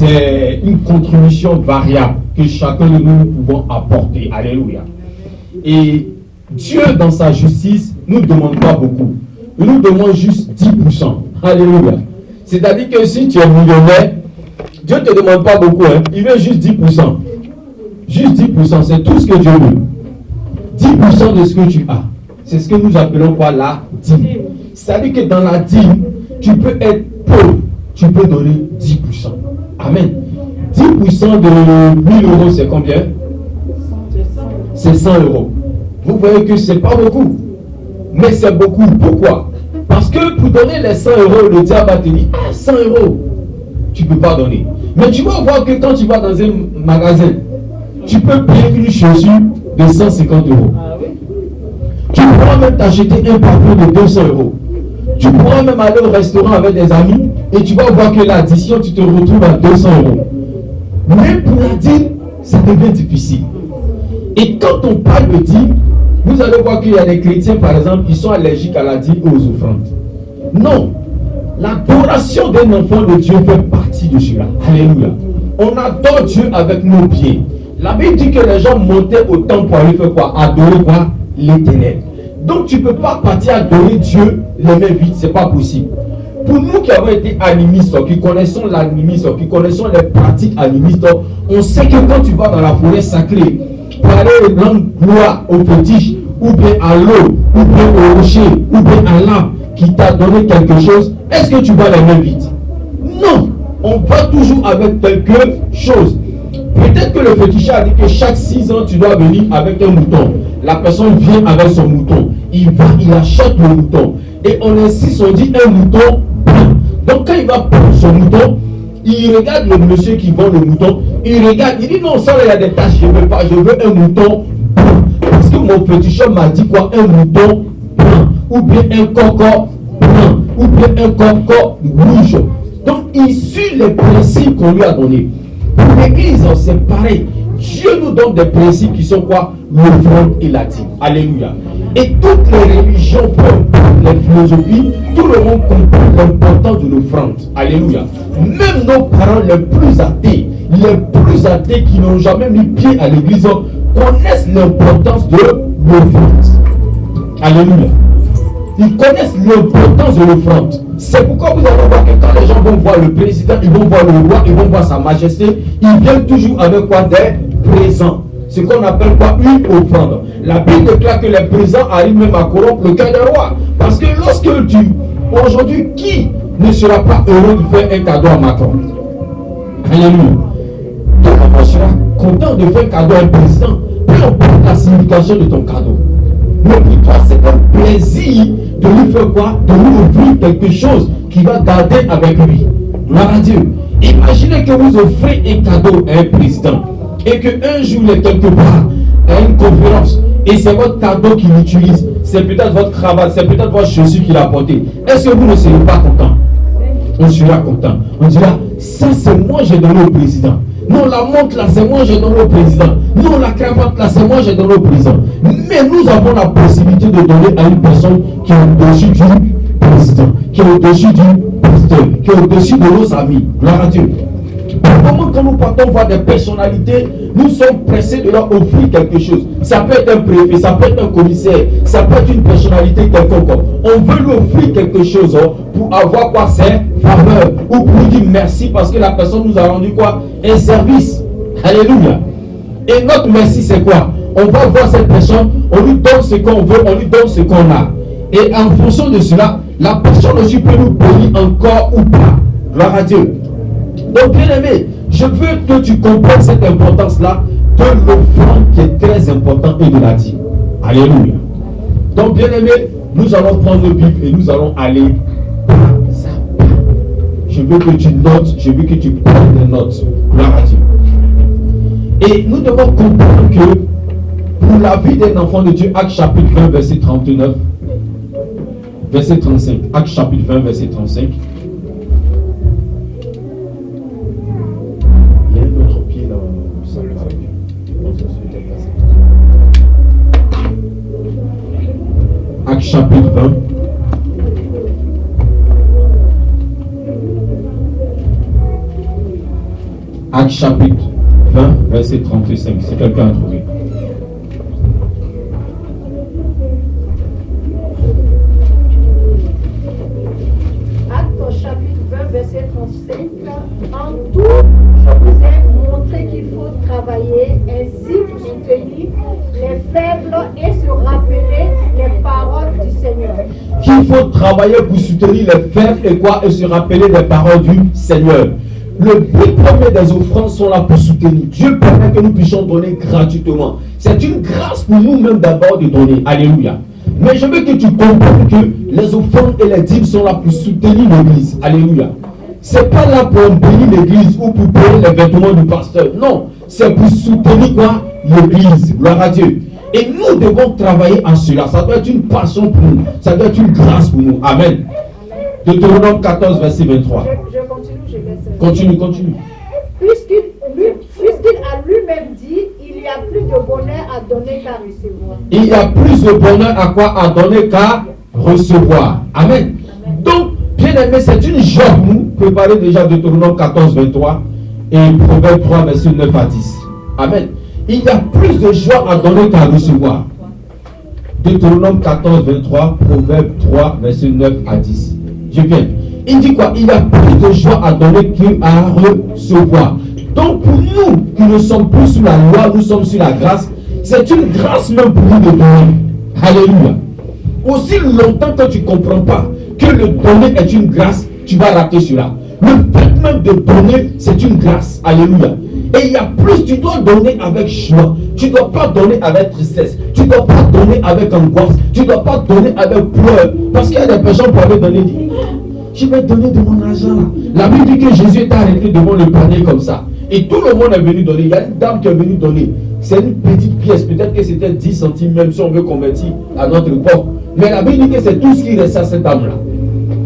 c'est une contribution variable que chacun de nous pouvons apporter. Alléluia. Et Dieu, dans sa justice, ne nous demande pas beaucoup. Il nous demande juste 10%. Alléluia. C'est-à-dire que si tu es millionnaire, Dieu ne te demande pas beaucoup. Il veut juste 10%. Juste 10%, c'est tout ce que Dieu veut. 10% de ce que tu as. C'est ce que nous appelons quoi la dîme. C'est-à-dire que dans la dîme, tu peux être pauvre. Tu peux donner 10%. Amen. 10% de 1000 euros, c'est combien? C'est 100 euros. Vous voyez que ce n'est pas beaucoup. Mais c'est beaucoup. Pourquoi? Parce que pour donner les 100 euros, le diable va te dire, 100 euros, tu ne peux pas donner. Mais tu vas voir que quand tu vas dans un magasin, tu peux payer une chaussure de 150 euros. Tu pourras même t'acheter un parfum de 200 euros. Tu pourras même aller au restaurant avec des amis et tu vas voir que l'addition, tu te retrouves à 200 euros. Mais pour la dîme, ça devient difficile. Et quand on parle de dîme, vous allez voir qu'il y a des chrétiens, par exemple, qui sont allergiques à la dîme ou aux offrandes. Non. L'adoration d'un enfant de Dieu fait partie de cela. Alléluia. On adore Dieu avec nos pieds. La Bible dit que les gens montaient au temple pour aller faire quoi? Adorer quoi? L'Éternel. Donc tu ne peux pas partir adorer Dieu les mains vides, ce n'est pas possible. Pour nous qui avons été animistes, qui connaissons l'animisme, qui connaissons les pratiques animistes, on sait que quand tu vas dans la forêt sacrée, pour aller rendre gloire au fétiche, ou bien à l'eau, ou bien au rocher, ou bien à l'arbre qui t'a donné quelque chose, est-ce que tu vas les mains vides? Non, on va toujours avec quelque chose. Peut-être que le féticheur a dit que chaque 6 ans, tu dois venir avec un mouton. La personne vient avec son mouton. Il va, il achète le mouton. Et on insiste, on dit un mouton blanc. Donc quand il va prendre son mouton, il regarde le monsieur qui vend le mouton. Il regarde, il dit non, ça il y a des taches, je ne veux pas, je veux un mouton blanc. Parce que mon féticheur m'a dit quoi? Un mouton blanc. Ou bien un coco blanc. Ou bien un coco rouge. Donc il suit les principes qu'on lui a donnés. Pour l'église, c'est pareil. Dieu nous donne des principes qui sont quoi? L'offrande et la dîme. Alléluia. Et toutes les religions, peu importe les philosophies, tout le monde comprend l'importance de l'offrande. Alléluia. Même nos parents les plus athées qui n'ont jamais mis pied à l'église, connaissent l'importance de l'offrande. Alléluia. Ils connaissent l'importance de l'offrande. C'est pourquoi vous allez voir que quand les gens vont voir le président, ils vont voir le roi, ils vont voir sa majesté, ils viennent toujours avec quoi? Des présents. Ce qu'on appelle quoi? Une offrande. La Bible déclare que les présents arrivent même à corrompre le cœur des rois. Parce que lorsque aujourd'hui, qui ne sera pas heureux de faire un cadeau à Macron? Alléluia. Donc on sera content de faire un cadeau à un président, peu importe la signification de ton cadeau. Mais pour toi, c'est un plaisir de lui faire quoi? De lui offrir quelque chose qui va garder avec lui. Gloire à Dieu. Imaginez que vous offrez un cadeau à un président et qu'un jour, il est quelque part à une conférence et c'est votre cadeau qu'il utilise. C'est peut-être votre cravate, c'est peut-être votre chaussure qu'il a portée. Est-ce que vous ne serez pas content? On sera content. On dira, ça c'est moi j'ai donné au président. Non, la montre là, c'est moi j'ai donné au président. Non, la cravate là, c'est moi j'ai donné au président. Mais nous avons la possibilité de donner à une personne qui est au-dessus du président, qui est au-dessus du pasteur, qui est au-dessus de nos amis. Gloire à Dieu. Comment quand nous partons voir des personnalités, nous sommes pressés de leur offrir quelque chose. Ça peut être un préfet, ça peut être un commissaire, ça peut être une personnalité quelconque. On veut lui offrir quelque chose pour avoir quoi? Ses faveurs. Ou pour lui dire merci parce que la personne nous a rendu quoi? Un service. Alléluia. Et notre merci c'est quoi? On va voir cette personne, on lui donne ce qu'on veut, on lui donne ce qu'on a. Et en fonction de cela, la personne aussi peut nous bénir encore ou pas. Gloire à Dieu. Donc bien aimé, je veux que tu comprennes cette importance-là de l'offrande qui est très importante et de la dîme. Alléluia. Donc bien aimé, nous allons prendre le Bible et nous allons aller pas à pas. Je veux que tu notes, je veux que tu prennes des notes. Gloire à Dieu. Et nous devons comprendre que pour la vie d'un enfant de Dieu, Actes chapitre 20, verset 39, verset 35. Actes chapitre 20, verset 35. Actes chapitre 20. Actes chapitre 20, verset 35. Si quelqu'un a trouvé. Actes chapitre 20, verset 35. En tout, je vous ai montré qu'il faut travailler ainsi pour soutenir les faibles et se rappeler les paroles du Seigneur. Qu'il faut travailler pour soutenir les faibles et quoi? Et se rappeler les paroles du Seigneur. Le but premier des offrandes sont là pour soutenir. Dieu permet que nous puissions donner gratuitement. C'est une grâce pour nous-mêmes d'abord de donner. Alléluia. Mais je veux que tu comprennes que les offrandes et les dîmes sont là pour soutenir l'église. Alléluia. C'est pas là pour embellir l'église ou pour payer les vêtements du pasteur. Non. C'est pour soutenir quoi? L'église. Gloire à Dieu. Et nous devons travailler en cela. Ça doit être une passion pour nous. Ça doit être une grâce pour nous. Amen. Deutéronome 14, verset 23. Je continue, je laisse. Continue. Puisqu'il a lui-même dit, il y a plus de bonheur à donner qu'à recevoir. Il y a plus de bonheur à quoi? À donner qu'à recevoir. Amen. Donc, bien aimé, c'est une joie pour nous. Préparez déjà Deutéronome 14, 23 et Proverbe 3, verset 9 à 10. Amen. Il y a plus de joie à donner qu'à recevoir. Deutéronome 14, 23, Proverbe 3, verset 9 à 10. Je viens. Il dit quoi? Il y a plus de joie à donner qu'à recevoir. Donc pour nous qui ne sommes plus sous la loi, nous sommes sous la grâce. C'est une grâce même pour nous de donner. Alléluia. Aussi longtemps que tu ne comprends pas que le donner est une grâce, tu vas rater cela. Le fait même de donner, c'est une grâce. Alléluia. Et il y a plus, tu dois donner avec joie. Tu ne dois pas donner avec tristesse. Tu ne dois pas donner avec angoisse. Tu ne dois pas donner avec pleurs. Parce qu'il y a des personnes qui peuvent donner, je vais donner de mon argent là. La Bible dit que Jésus est arrêté devant le panier comme ça. Et tout le monde est venu donner. Il y a une dame qui est venue donner. C'est une petite pièce. Peut-être que c'était 10 centimes, même si on veut convertir à notre époque. Mais la Bible dit que c'est tout ce qui reste à cette dame-là.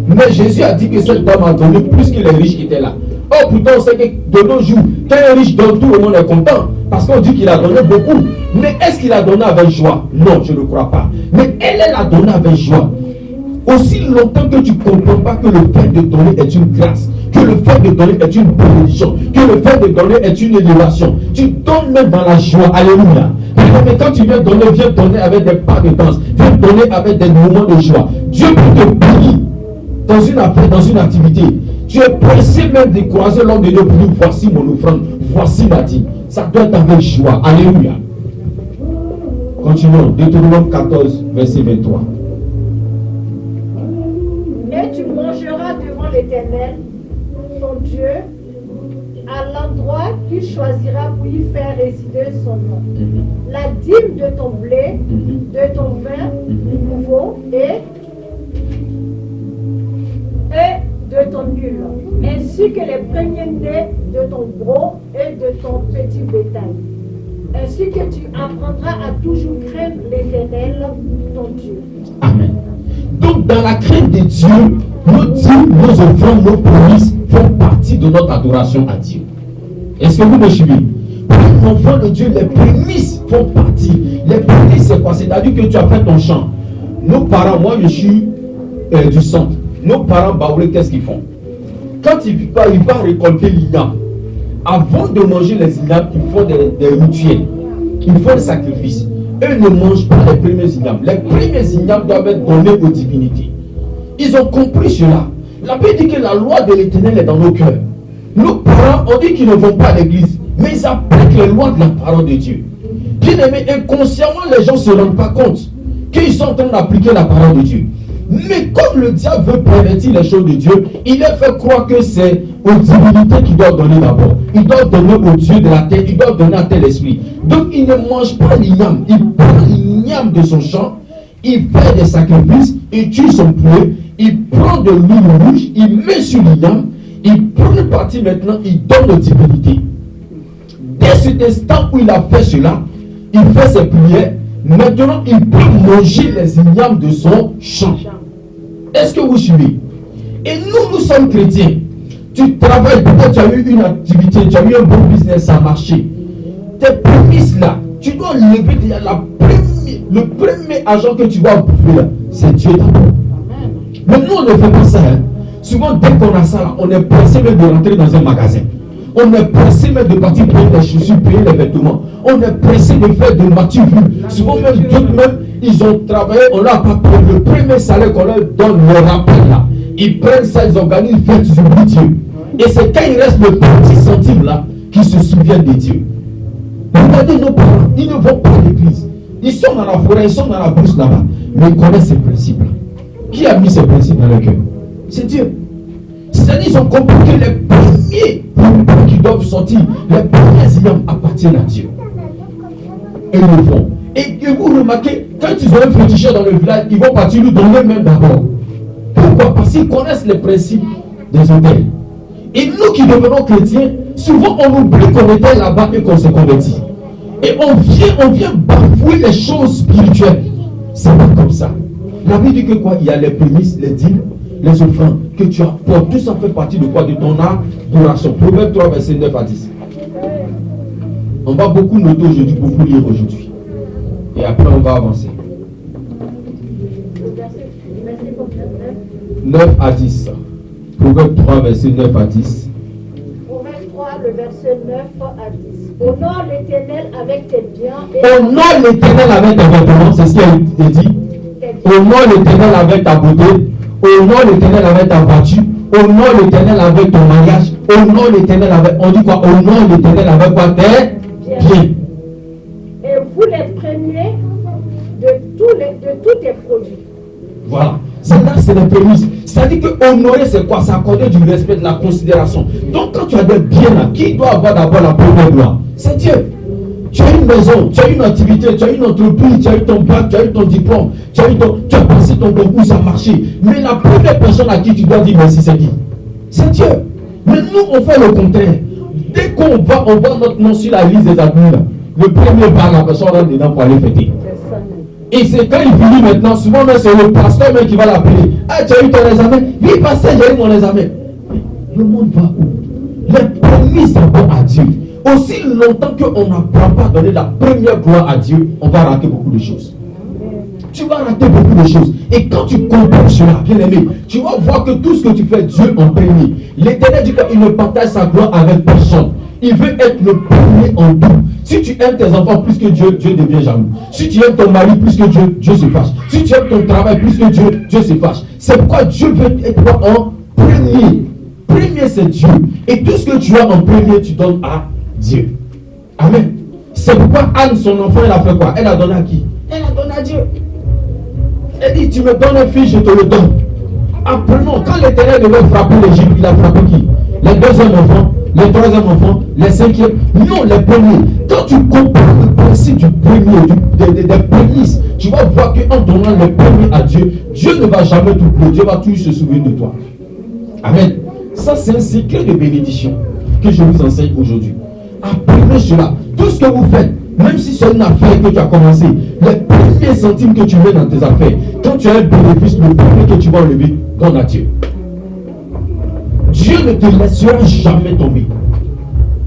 Mais Jésus a dit que cette dame a donné plus que les riches qui étaient là. Oh, pourtant, on sait que de nos jours, quand un riche donne, tout le monde est content. Parce qu'on dit qu'il a donné beaucoup. Mais est-ce qu'il a donné avec joie? Non, je ne crois pas. Mais elle a donné avec joie. Aussi longtemps que tu ne comprends pas que le fait de donner est une grâce, que le fait de donner est une bénédiction, que le fait de donner est une élévation, tu donnes même dans la joie. Alléluia. Mais quand tu viens donner avec des pas de danse, viens donner avec des moments de joie. Dieu peut te bénir dans une affaire, dans une activité. Tu es pressé même de croiser l'homme de Dieu pour dire voici mon offrande, voici ma dîme. Ça doit être avec joie. Alléluia. Continuons. Deutéronome 14, verset 23. Et tu mangeras devant l'Éternel, ton Dieu, à l'endroit qu'il choisira pour y faire résider son nom. La dîme de ton blé, de ton vin nouveau et de ton nul, ainsi que les premiers-nés de ton gros et de ton petit bétail. Ainsi que tu apprendras à toujours craindre l'Éternel, ton Dieu. Amen. Donc dans la crainte de Dieu, nos dîmes, nos offrandes, nos promesses font partie de notre adoration à Dieu. Est-ce que vous me suivez? Pour un enfant de Dieu, les prémices font partie. Les prémices, c'est quoi? C'est-à-dire que tu as fait ton champ. Nos parents, moi je suis du centre. Nos parents baoulés, qu'est-ce qu'ils font? Quand ils vont récolter l'igname, avant de manger les ignames, ils font des rituels. Ils font des sacrifices. Eux ne mangent pas les premiers ignames. Les premiers ignames doivent être donnés aux divinités. Ils ont compris cela. La Bible dit que la loi de l'Éternel est dans nos cœurs. Nos parents ont dit qu'ils ne vont pas à l'église, mais ils appliquent les lois de la parole de Dieu. Bien aimé, inconsciemment, les gens ne se rendent pas compte qu'ils sont en train d'appliquer la parole de Dieu. Mais comme le diable veut pervertir les choses de Dieu, il leur fait croire que c'est aux divinités qu'il doit donner d'abord. Il doit donner au Dieu de la terre, il doit donner à tel esprit. Donc il ne mange pas l'igname, il prend l'igname de son champ, il fait des sacrifices, il tue son poulet, il prend de l'huile rouge, il met sur l'igname, il prend une partie maintenant, il donne aux divinités. Dès cet instant où il a fait cela, il fait ses prières. Maintenant, il peut manger les ignames de son champ. Est-ce que vous suivez? Et nous sommes chrétiens. Tu travailles, peut-être tu as eu une activité, tu as eu un bon business, ça a marché. Tes prémices là, tu dois lever le premier argent que tu vas bouffer là, c'est Dieu d'abord. Mais nous, on ne fait pas ça. Hein. Souvent, dès qu'on a ça là, on est pressé même de rentrer dans un magasin. On est pressé même de partir payer les chaussures, payer les vêtements. On est pressé de faire de nature vue. Souvent même, d'autres même, ils ont travaillé, on leur a pas payé. Le premier salaire qu'on leur donne, le rappel là. Ils prennent ça, ils organisent une fête, ils oublient Dieu. Et c'est quand il reste le petit centime là, qu'ils se souviennent de Dieu. Regardez nos parents, ils ne vont pas à l'église. Ils sont dans la forêt, ils sont dans la brousse là-bas. Mais ils connaissent ces principes là. Qui a mis ces principes dans leur cœur? C'est Dieu. C'est-à-dire qu'ils ont compris que les premiers qui doivent sortir, les premiers imams appartiennent à Dieu. Et ils le font. Et que vous remarquez, quand ils ont un féticheur dans le village, ils vont partir nous donner même d'abord. Pourquoi? Parce qu'ils connaissent les principes des hôtels. Et nous qui devenons chrétiens, souvent on oublie qu'on était là-bas et qu'on s'est converti. Et on vient bafouer les choses spirituelles. C'est pas comme ça. La Bible dit que quoi? Il y a les prémices, les dîmes, les offrandes que tu apportes. Tout ça fait partie de quoi? De ton adoration. Proverbe 3, verset 9 à 10. On va beaucoup noter aujourd'hui, beaucoup lire aujourd'hui. Et après on va avancer. 9 à 10. Proverbe 3, verset 9 à 10. Proverbe 3, le verset 9 à 10. Honore l'Éternel avec tes biens. Honore l'Éternel avec tes vêtements, c'est ce qui a été dit. Honore l'Éternel avec ta beauté. Honore l'Éternel avec ta voiture. Honore l'Éternel avec ton mariage. Honore l'Éternel avec. On dit quoi? Honore l'Éternel avec quoi? Tes biens. Et vous les premiers de tous tes produits. Voilà. Celle-là, c'est les prémices. C'est-à-dire que honorer, c'est quoi? C'est accorder du respect, de la considération. Donc, quand tu as des biens là, qui doit avoir d'abord la première gloire? C'est Dieu. Tu as une maison, tu as une activité, tu as une entreprise, tu as eu ton bac, tu as eu ton diplôme, tu as passé ton concours, ça a marché. Mais la première personne à qui tu dois dire merci, c'est qui? C'est Dieu. Mais nous, on fait le contraire. Dès qu'on va, on voit notre nom sur la liste des admis, le premier bar, la personne rentre dedans pour aller fêter. Et c'est quand il finit maintenant, souvent même c'est le pasteur même qui va l'appeler. Ah, tu as eu ton examen? Oui, pasteur, j'ai eu mon examen. Le monde va où? Les prémices d'abord à Dieu. Aussi longtemps qu'on n'apprend pas à donner la première gloire à Dieu, on va rater beaucoup de choses. Tu vas rater beaucoup de choses. Et quand tu comprends cela, bien aimé, tu vas voir que tout ce que tu fais, Dieu en premier. L'Éternel dit qu'il ne partage sa gloire avec personne. Il veut être le premier en tout. Si tu aimes tes enfants plus que Dieu, Dieu devient jaloux. Si tu aimes ton mari plus que Dieu, Dieu se fâche. Si tu aimes ton travail plus que Dieu, Dieu se fâche. C'est pourquoi Dieu veut être toi en premier. Premier, c'est Dieu. Et tout ce que tu as en premier, tu donnes à Dieu. Amen. C'est pourquoi Anne, son enfant, elle a fait quoi? Elle a donné à qui? Elle a donné à Dieu. Elle dit, tu me donnes un fils, je te le donne. Apprenons, quand l'Éternel devait frapper l'Égypte, il a frappé qui? Les deuxième enfants, les troisième enfants, les cinquièmes, non les premiers. Quand tu comprends le principe du premier, des prémices, tu vas voir qu'en donnant les premiers à Dieu, Dieu ne va jamais t'oublier, Dieu va toujours se souvenir de toi. Amen. Ça, c'est un secret de bénédiction que je vous enseigne aujourd'hui. Apprenez cela. Tout ce que vous faites, même si c'est une affaire que tu as commencé, les premiers centimes que tu mets dans tes affaires, quand tu as un bénéfice, le premier que tu vas enlever, donne à Dieu. Dieu ne te laissera jamais tomber.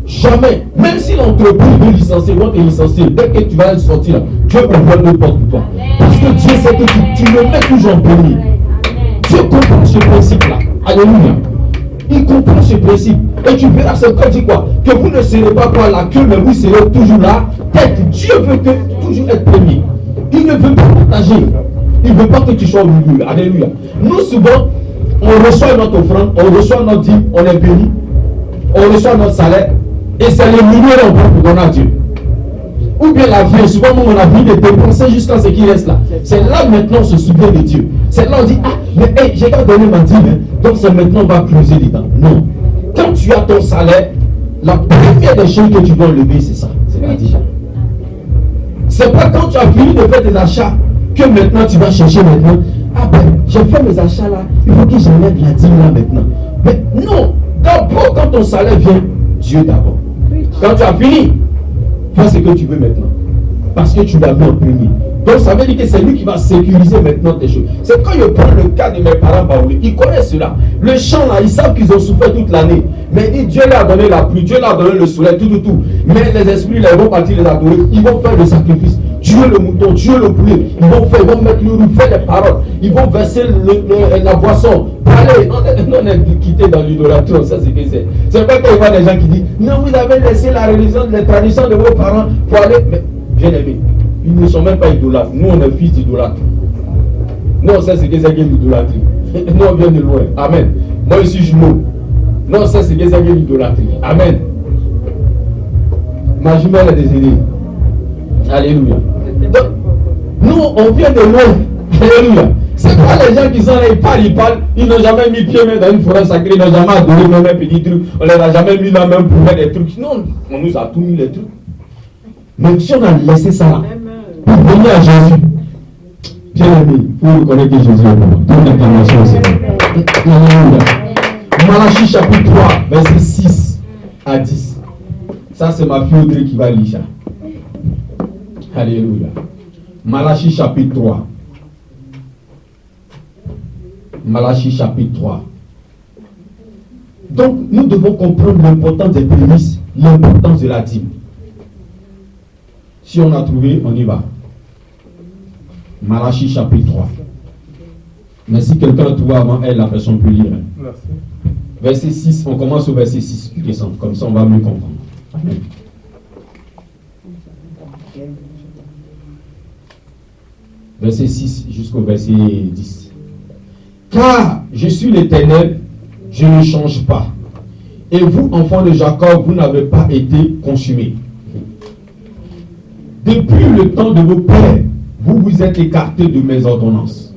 Jamais. Même si l'entreprise veut licencier, va te licencier, dès que tu vas sortir là, Dieu ouvre une porte pour toi. Parce que Dieu sait que tu le mets toujours en premier. Dieu comprend ce principe-là. Alléluia. Il comprend ce principe. Et tu verras, c'est quand il dit quoi? Que vous ne serez pas quoi la queue, mais vous serez toujours la tête. Dieu veut que toujours être premier. Il ne veut pas partager. Il ne veut pas que tu sois au milieu. Alléluia. Nous, souvent, on reçoit notre offrande, on reçoit notre dîme, on est béni, on reçoit notre salaire, et c'est les milliers qu'on prend pour donner à Dieu. Ou bien la vie, souvent on a vu de dépenser jusqu'à ce qui reste là. C'est là maintenant on se souvient de Dieu. C'est là on dit, ah, mais hey, j'ai qu'à donner ma dîme, donc c'est maintenant on va creuser dedans. Non. Quand tu as ton salaire, la première des choses que tu dois enlever, c'est ça. C'est la dîme. C'est pas quand tu as fini de faire tes achats que maintenant tu vas chercher maintenant. Ah ben, j'ai fait mes achats là, il faut que j'enlève la dîme là maintenant. Mais non, d'abord quand ton salaire vient, Dieu d'abord. Quand tu as fini, fais ce que tu veux maintenant. Parce que tu l'as mis en premier. Donc ça veut dire que c'est lui qui va sécuriser maintenant tes choses. C'est quand je prends le cas de mes parents baoulés, ils connaissent cela. Le champ là, ils savent qu'ils ont souffert toute l'année. Mais Dieu leur a donné la pluie, Dieu leur a donné le soleil, tout. Mais les esprits là, ils vont partir les adorer, ils vont faire le sacrifice. Tuer le mouton, tuer le poulet, ils vont mettre le roux, faire les paroles, ils vont verser la boisson, parler. Non, on est quitté dans l'idolâtrie, on sait ce que c'est. C'est pas qu'on voit des gens qui disent non, vous avez laissé la religion, les traditions de vos parents pour aller. Mais, bien aimé, ils ne sont même pas idolâtres. Nous, on est fils d'idolâtres. Nous, on sait ce que c'est que l'idolâtrie. Nous, on vient de loin. Amen. Moi, je suis jumeau. Nous, on sait ce que c'est que l'idolâtrie. Amen. Ma jumelle est décédée. Alléluia. Donc, nous, on vient de loin. Alléluia. C'est pas les gens qui sont là, ils parlent, ils n'ont jamais mis pied dans une forêt sacrée, ils n'ont jamais adoré même un petit truc, on les a jamais mis là même pour mettre des trucs. Non, on nous a tout mis les trucs. Mais si on a laissé ça là, pour venir à Jésus, bien aimé, il faut reconnaître que Jésus est bon. Toute l'incarnation, c'est bon. Alléluia. Malachie chapitre 3, verset 6 à 10. Ça, c'est ma fille Audrey qui va lire ça. Alléluia. Malachie chapitre 3. Malachie chapitre 3. Donc, nous devons comprendre l'importance des prémices, l'importance de la dîme. Si on a trouvé, on y va. Malachie chapitre 3. Mais si quelqu'un a trouvé avant elle, la personne peut lire. Merci. Verset 6, on commence au verset 6. Comme ça, on va mieux comprendre. Amen. Verset 6 jusqu'au verset 10. Car je suis l'Éternel, je ne change pas. Et vous, enfants de Jacob, vous n'avez pas été consumés. Depuis le temps de vos pères, vous vous êtes écartés de mes ordonnances.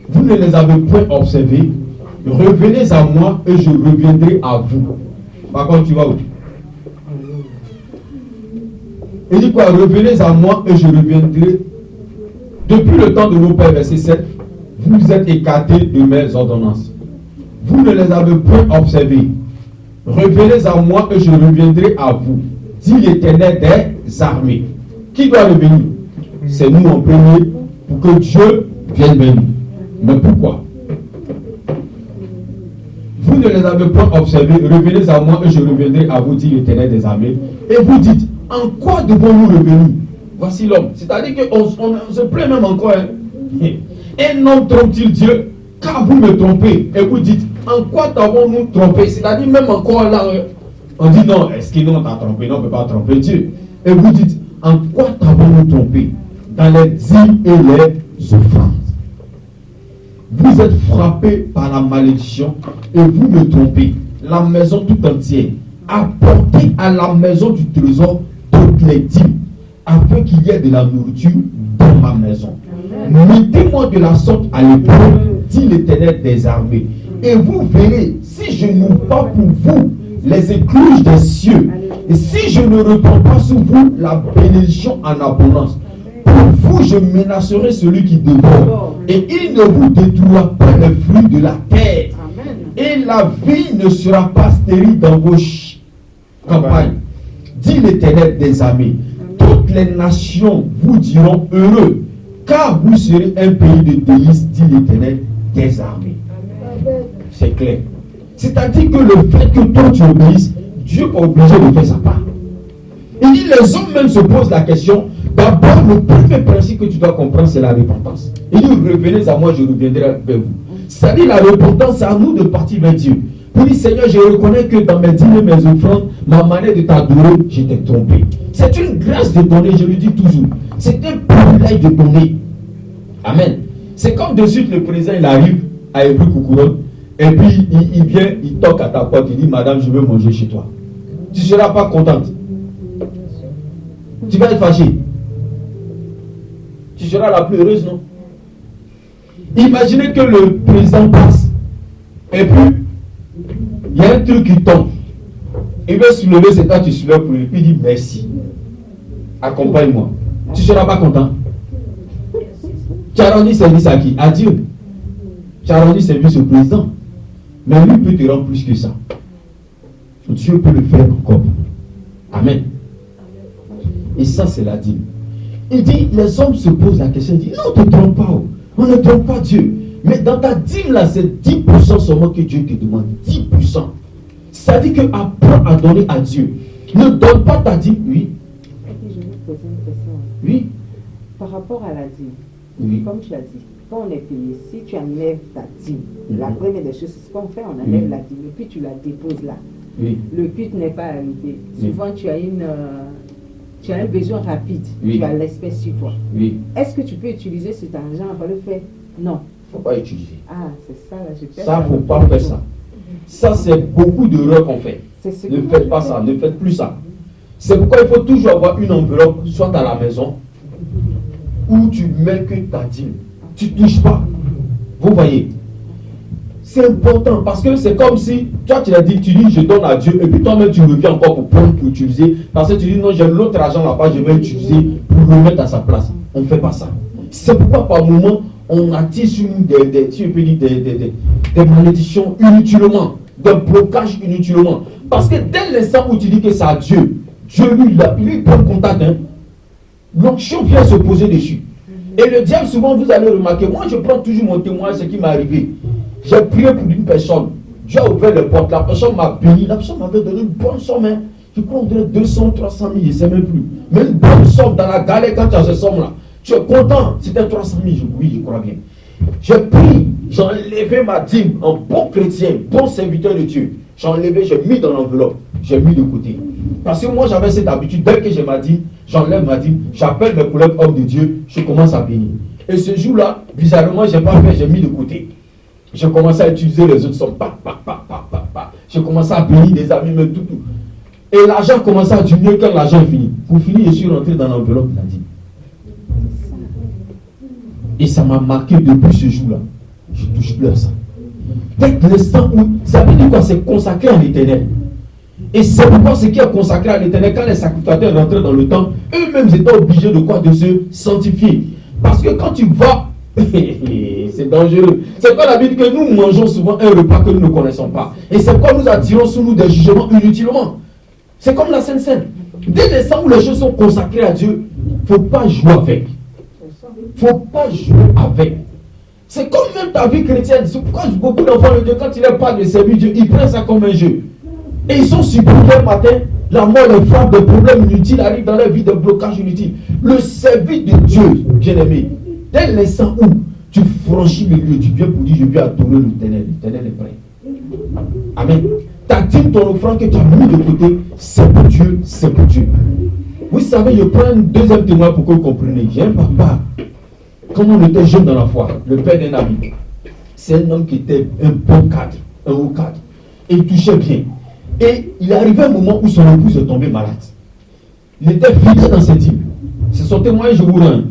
Vous ne les avez point observées. Revenez à moi et je reviendrai à vous. Par contre, tu vas où? Il dit quoi? Revenez à moi et je reviendrai. Depuis le temps de vos pères, verset 7, vous êtes écartés de mes ordonnances. Vous ne les avez point observées. Revenez à moi et je reviendrai à vous, dit l'Éternel des armées. Qui doit revenir? C'est nous en premier, pour que Dieu vienne vers nous. Mais pourquoi? Vous ne les avez point observés. Revenez à moi et je reviendrai à vous, dit l'Éternel des armées. Et vous dites, en quoi devons-nous revenir? Voici l'homme. C'est-à-dire qu'on se plaint même encore. Hein? Un homme trompe-t-il Dieu? Car vous me trompez. Et vous dites, en quoi t'avons-nous trompé? C'est-à-dire même encore là, on dit non, est-ce que nous on t'a trompé? Non, on ne peut pas tromper Dieu. Et vous dites, en quoi t'avons-nous trompé? Dans les dîmes et les offrandes. Vous êtes frappés par la malédiction et vous me trompez. La maison tout entière. Apportez à la maison du trésor toutes les dîmes, afin qu'il y ait de la nourriture dans ma maison. Mettez-moi de la sorte à l'épreuve, dit l'Éternel des armées. Et vous verrez, si je n'ouvre pas pour vous les écluses des cieux, et si je ne reprends pas sur vous la bénédiction en abondance, pour vous je menacerai celui qui dévore, et il ne vous détruira pas les fruits de la terre. Et la vie ne sera pas stérile dans vos campagnes, dit l'Éternel des armées. Toutes les nations vous diront heureux, car vous serez un pays de délices, dit l'Éternel des armées. C'est clair. C'est-à-dire que le fait que toi tu obéisses, Dieu est obligé de faire sa part. Il dit, les hommes même se posent la question. D'abord, le premier principe que tu dois comprendre, c'est la repentance. Il dit, revenez à moi, je reviendrai vers vous. C'est-à-dire, la repentance, c'est à nous de partir vers Dieu. Pour dire, Seigneur, je reconnais que dans mes dîmes et mes offrandes, ma manière de t'adorer, je t'ai trompé. C'est une grâce de donner, je le dis toujours. C'est un privilège de donner. Amen. C'est comme de suite le président, il arrive à Évry-Courcouronnes, et puis il vient, il toque à ta porte, il dit, madame, je veux manger chez toi. Tu ne seras pas contente. Tu vas être fâché. Tu seras la plus heureuse, non? Imaginez que le président passe, et puis il y a un truc qui tombe. Il veut soulever, c'est toi tu soulèves pour lui, puis il dit merci. Accompagne-moi. Tu ne seras pas content. Tu as rendu service à qui? À Dieu. Tu as rendu service au président. Mais lui peut te rendre plus que ça. Dieu peut le faire encore. Amen. Et ça, c'est la dîme. Il dit, les hommes se posent la question, il dit, non, on ne te trompe pas. On ne trompe pas Dieu. Mais dans ta dîme, là, c'est 10% seulement que Dieu te demande. 10%. C'est-à-dire qu'apprends à donner à Dieu. Ne donne pas ta dîme. Oui. Je vais poser une question. Oui. Par rapport à la dîme, Oui. comme tu as dit, quand on est payé, si tu enlèves ta dîme, la première des choses, c'est ce qu'on fait, on enlève la dîme et puis tu la déposes là. Oui. Le culte n'est pas arrivé. Oui. Souvent, tu as un besoin rapide. Oui. Tu as l'espèce sur toi. Oui. Est-ce que tu peux utiliser cet argent pour le faire? Non. Il ne faut pas utiliser. Ah, c'est ça, là, je fais Ça, il ne faut pas faire ça. Ça, c'est beaucoup d'erreurs qu'on fait. Ne faites pas ça, ne faites plus ça. C'est pourquoi il faut toujours avoir une enveloppe, soit à la maison, où tu mets que ta dîme. Tu ne touches pas. Vous voyez? C'est important parce que c'est comme si, toi tu l'as dit, tu dis je donne à Dieu et puis toi-même tu reviens encore pour prendre, pour utiliser. Parce que tu dis non, j'ai l'autre argent là-bas, je vais utiliser pour le mettre à sa place. On ne fait pas ça. C'est pourquoi par moment, on attire sur nous des malédictions inutilement, des blocages inutilement. Parce que dès l'instant où tu dis que c'est à Dieu, Dieu lui prend contact. Hein. L'onction vient se poser dessus. Et le diable, souvent, vous allez remarquer, moi je prends toujours mon témoin, ce qui m'est arrivé. J'ai prié pour une personne. Dieu a ouvert les portes. La personne m'a béni. La personne m'avait donné une bonne somme. Hein. Je crois qu'on dirait 200, 300 000, je ne sais même plus. Mais une bonne somme dans la galère quand tu as cette somme-là. Tu es content. C'était 300 000. Oui, je crois bien. J'ai pris, j'ai enlevé ma dîme en bon chrétien, bon serviteur de Dieu. J'ai enlevé, j'ai mis dans l'enveloppe. J'ai mis de côté. Parce que moi, j'avais cette habitude. Dès que j'ai ma dîme, j'enlève ma dîme. J'appelle mes collègues hommes de Dieu. Je commence à bénir. Et ce jour-là, bizarrement, je n'ai pas fait, j'ai mis de côté. J'ai commencé à utiliser les autres sommes. J'ai commencé à bénir des amis, mais tout. Et l'argent commençait à diminuer quand l'argent est fini. Pour finir, je suis rentré dans l'enveloppe de la dîme. Et ça m'a marqué depuis ce jour-là. Je ne touche plus à ça. Dès l'instant où, ça veut dire quoi? C'est consacré à l'Éternel. Et c'est pourquoi ce qui est consacré à l'Éternel, quand les sacrificateurs rentraient dans le temple, eux-mêmes étaient obligés de quoi? De se sanctifier. Parce que quand tu vas, c'est dangereux. C'est quoi la Bible que nous mangeons souvent un repas que nous ne connaissons pas. Et c'est pourquoi nous attirons sur nous des jugements inutilement. C'est comme la Sainte Seine. Dès l'instant où les choses sont consacrées à Dieu, il ne faut pas jouer avec. Il ne faut pas jouer avec. C'est comme même ta vie chrétienne. C'est pourquoi beaucoup d'enfants de Dieu, quand il n'est pas de servir Dieu, ils prennent ça comme un jeu. Et ils sont surpris le matin, la mort les frappe, des problèmes inutiles arrivent dans leur vie, des blocages inutiles. Le service de Dieu, bien-aimé, dès l'instant où tu franchis le lieu, tu viens pour dire je viens adorer l'Éternel. L'Éternel est prêt. Amen. Ta dîme, ton offrande que tu as mis de côté, c'est pour Dieu, c'est pour Dieu. Vous savez, je prends un deuxième témoin pour que vous compreniez. J'ai un papa, quand on était jeune dans la foi, le père d'un ami, c'est un homme qui était un bon cadre, un haut cadre. Et il touchait bien. Et il est arrivé un moment où son épouse est tombée malade. Il était fidèle dans ses dîmes. C'est son témoignage, je vous rends.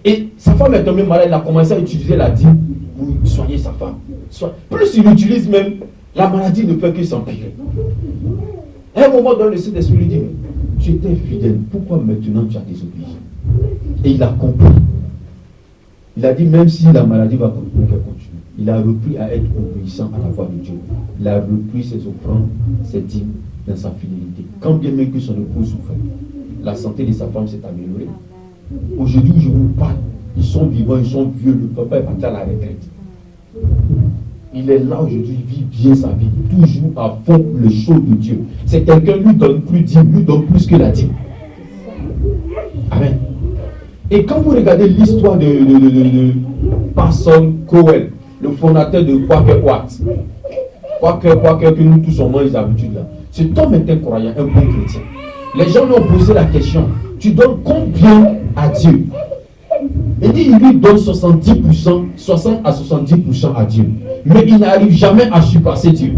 Et sa femme est tombée malade, il a commencé à utiliser la dîme pour soigner sa femme. Plus il l'utilise même, la maladie ne fait que s'empirer. À un moment donné, le Saint-Esprit lui dit, tu étais fidèle, pourquoi maintenant tu as désobéi? Et il a compris. Il a dit, même si la maladie va continuer, qu'elle continue. Il a repris à être obéissant à la voix de Dieu. Il a repris ses offrandes, ses dîmes dans sa fidélité. Quand bien même que son épouse souffrait, la santé de sa femme s'est améliorée. Aujourd'hui, je vous parle, ils sont vivants, ils sont vieux, le papa est parti à la retraite. Il est là aujourd'hui, il vit bien sa vie, toujours à fond le show de Dieu. C'est quelqu'un lui donne plus dîme, lui donne plus que la dîme. Amen. Et quand vous regardez l'histoire de Parson Cowell, le fondateur de Quaker Oats, Quaker que nous tous avons les habitudes là, cet homme était croyant, un bon chrétien. Les gens lui ont posé la question, tu donnes combien à Dieu? Il dit, il lui donne 70%, 60 à 70% à Dieu. Mais il n'arrive jamais à surpasser Dieu.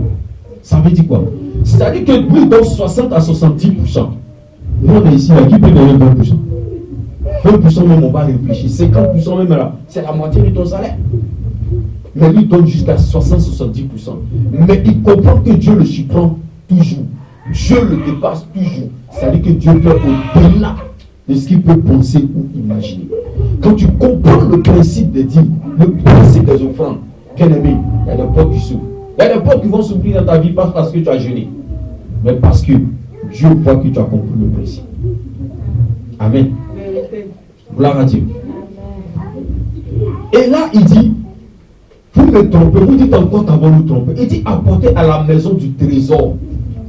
Ça veut dire quoi? C'est-à-dire que lui donne 60 à 70%. Nous on est ici, là, qui peut donner 20%? 20% même on va réfléchir, 50% même là, c'est la moitié de ton salaire. Mais lui donne jusqu'à 60-70%. Mais il comprend que Dieu le surprend toujours. Dieu le dépasse toujours. C'est-à-dire que Dieu fait au-delà de ce qu'il peut penser ou imaginer. Quand tu comprends le principe des dîmes, le principe des offrandes, bien aimé, il y a des portes qui s'ouvrent. Il y a des portes qui vont s'ouvrir dans ta vie, pas parce que tu as jeûné, mais parce que Dieu voit que tu as compris le principe. Amen. Gloire à Dieu. Et là, il dit, vous me trompez, vous dites encore qu'avons-nous trompé. Il dit, apportez à la maison du trésor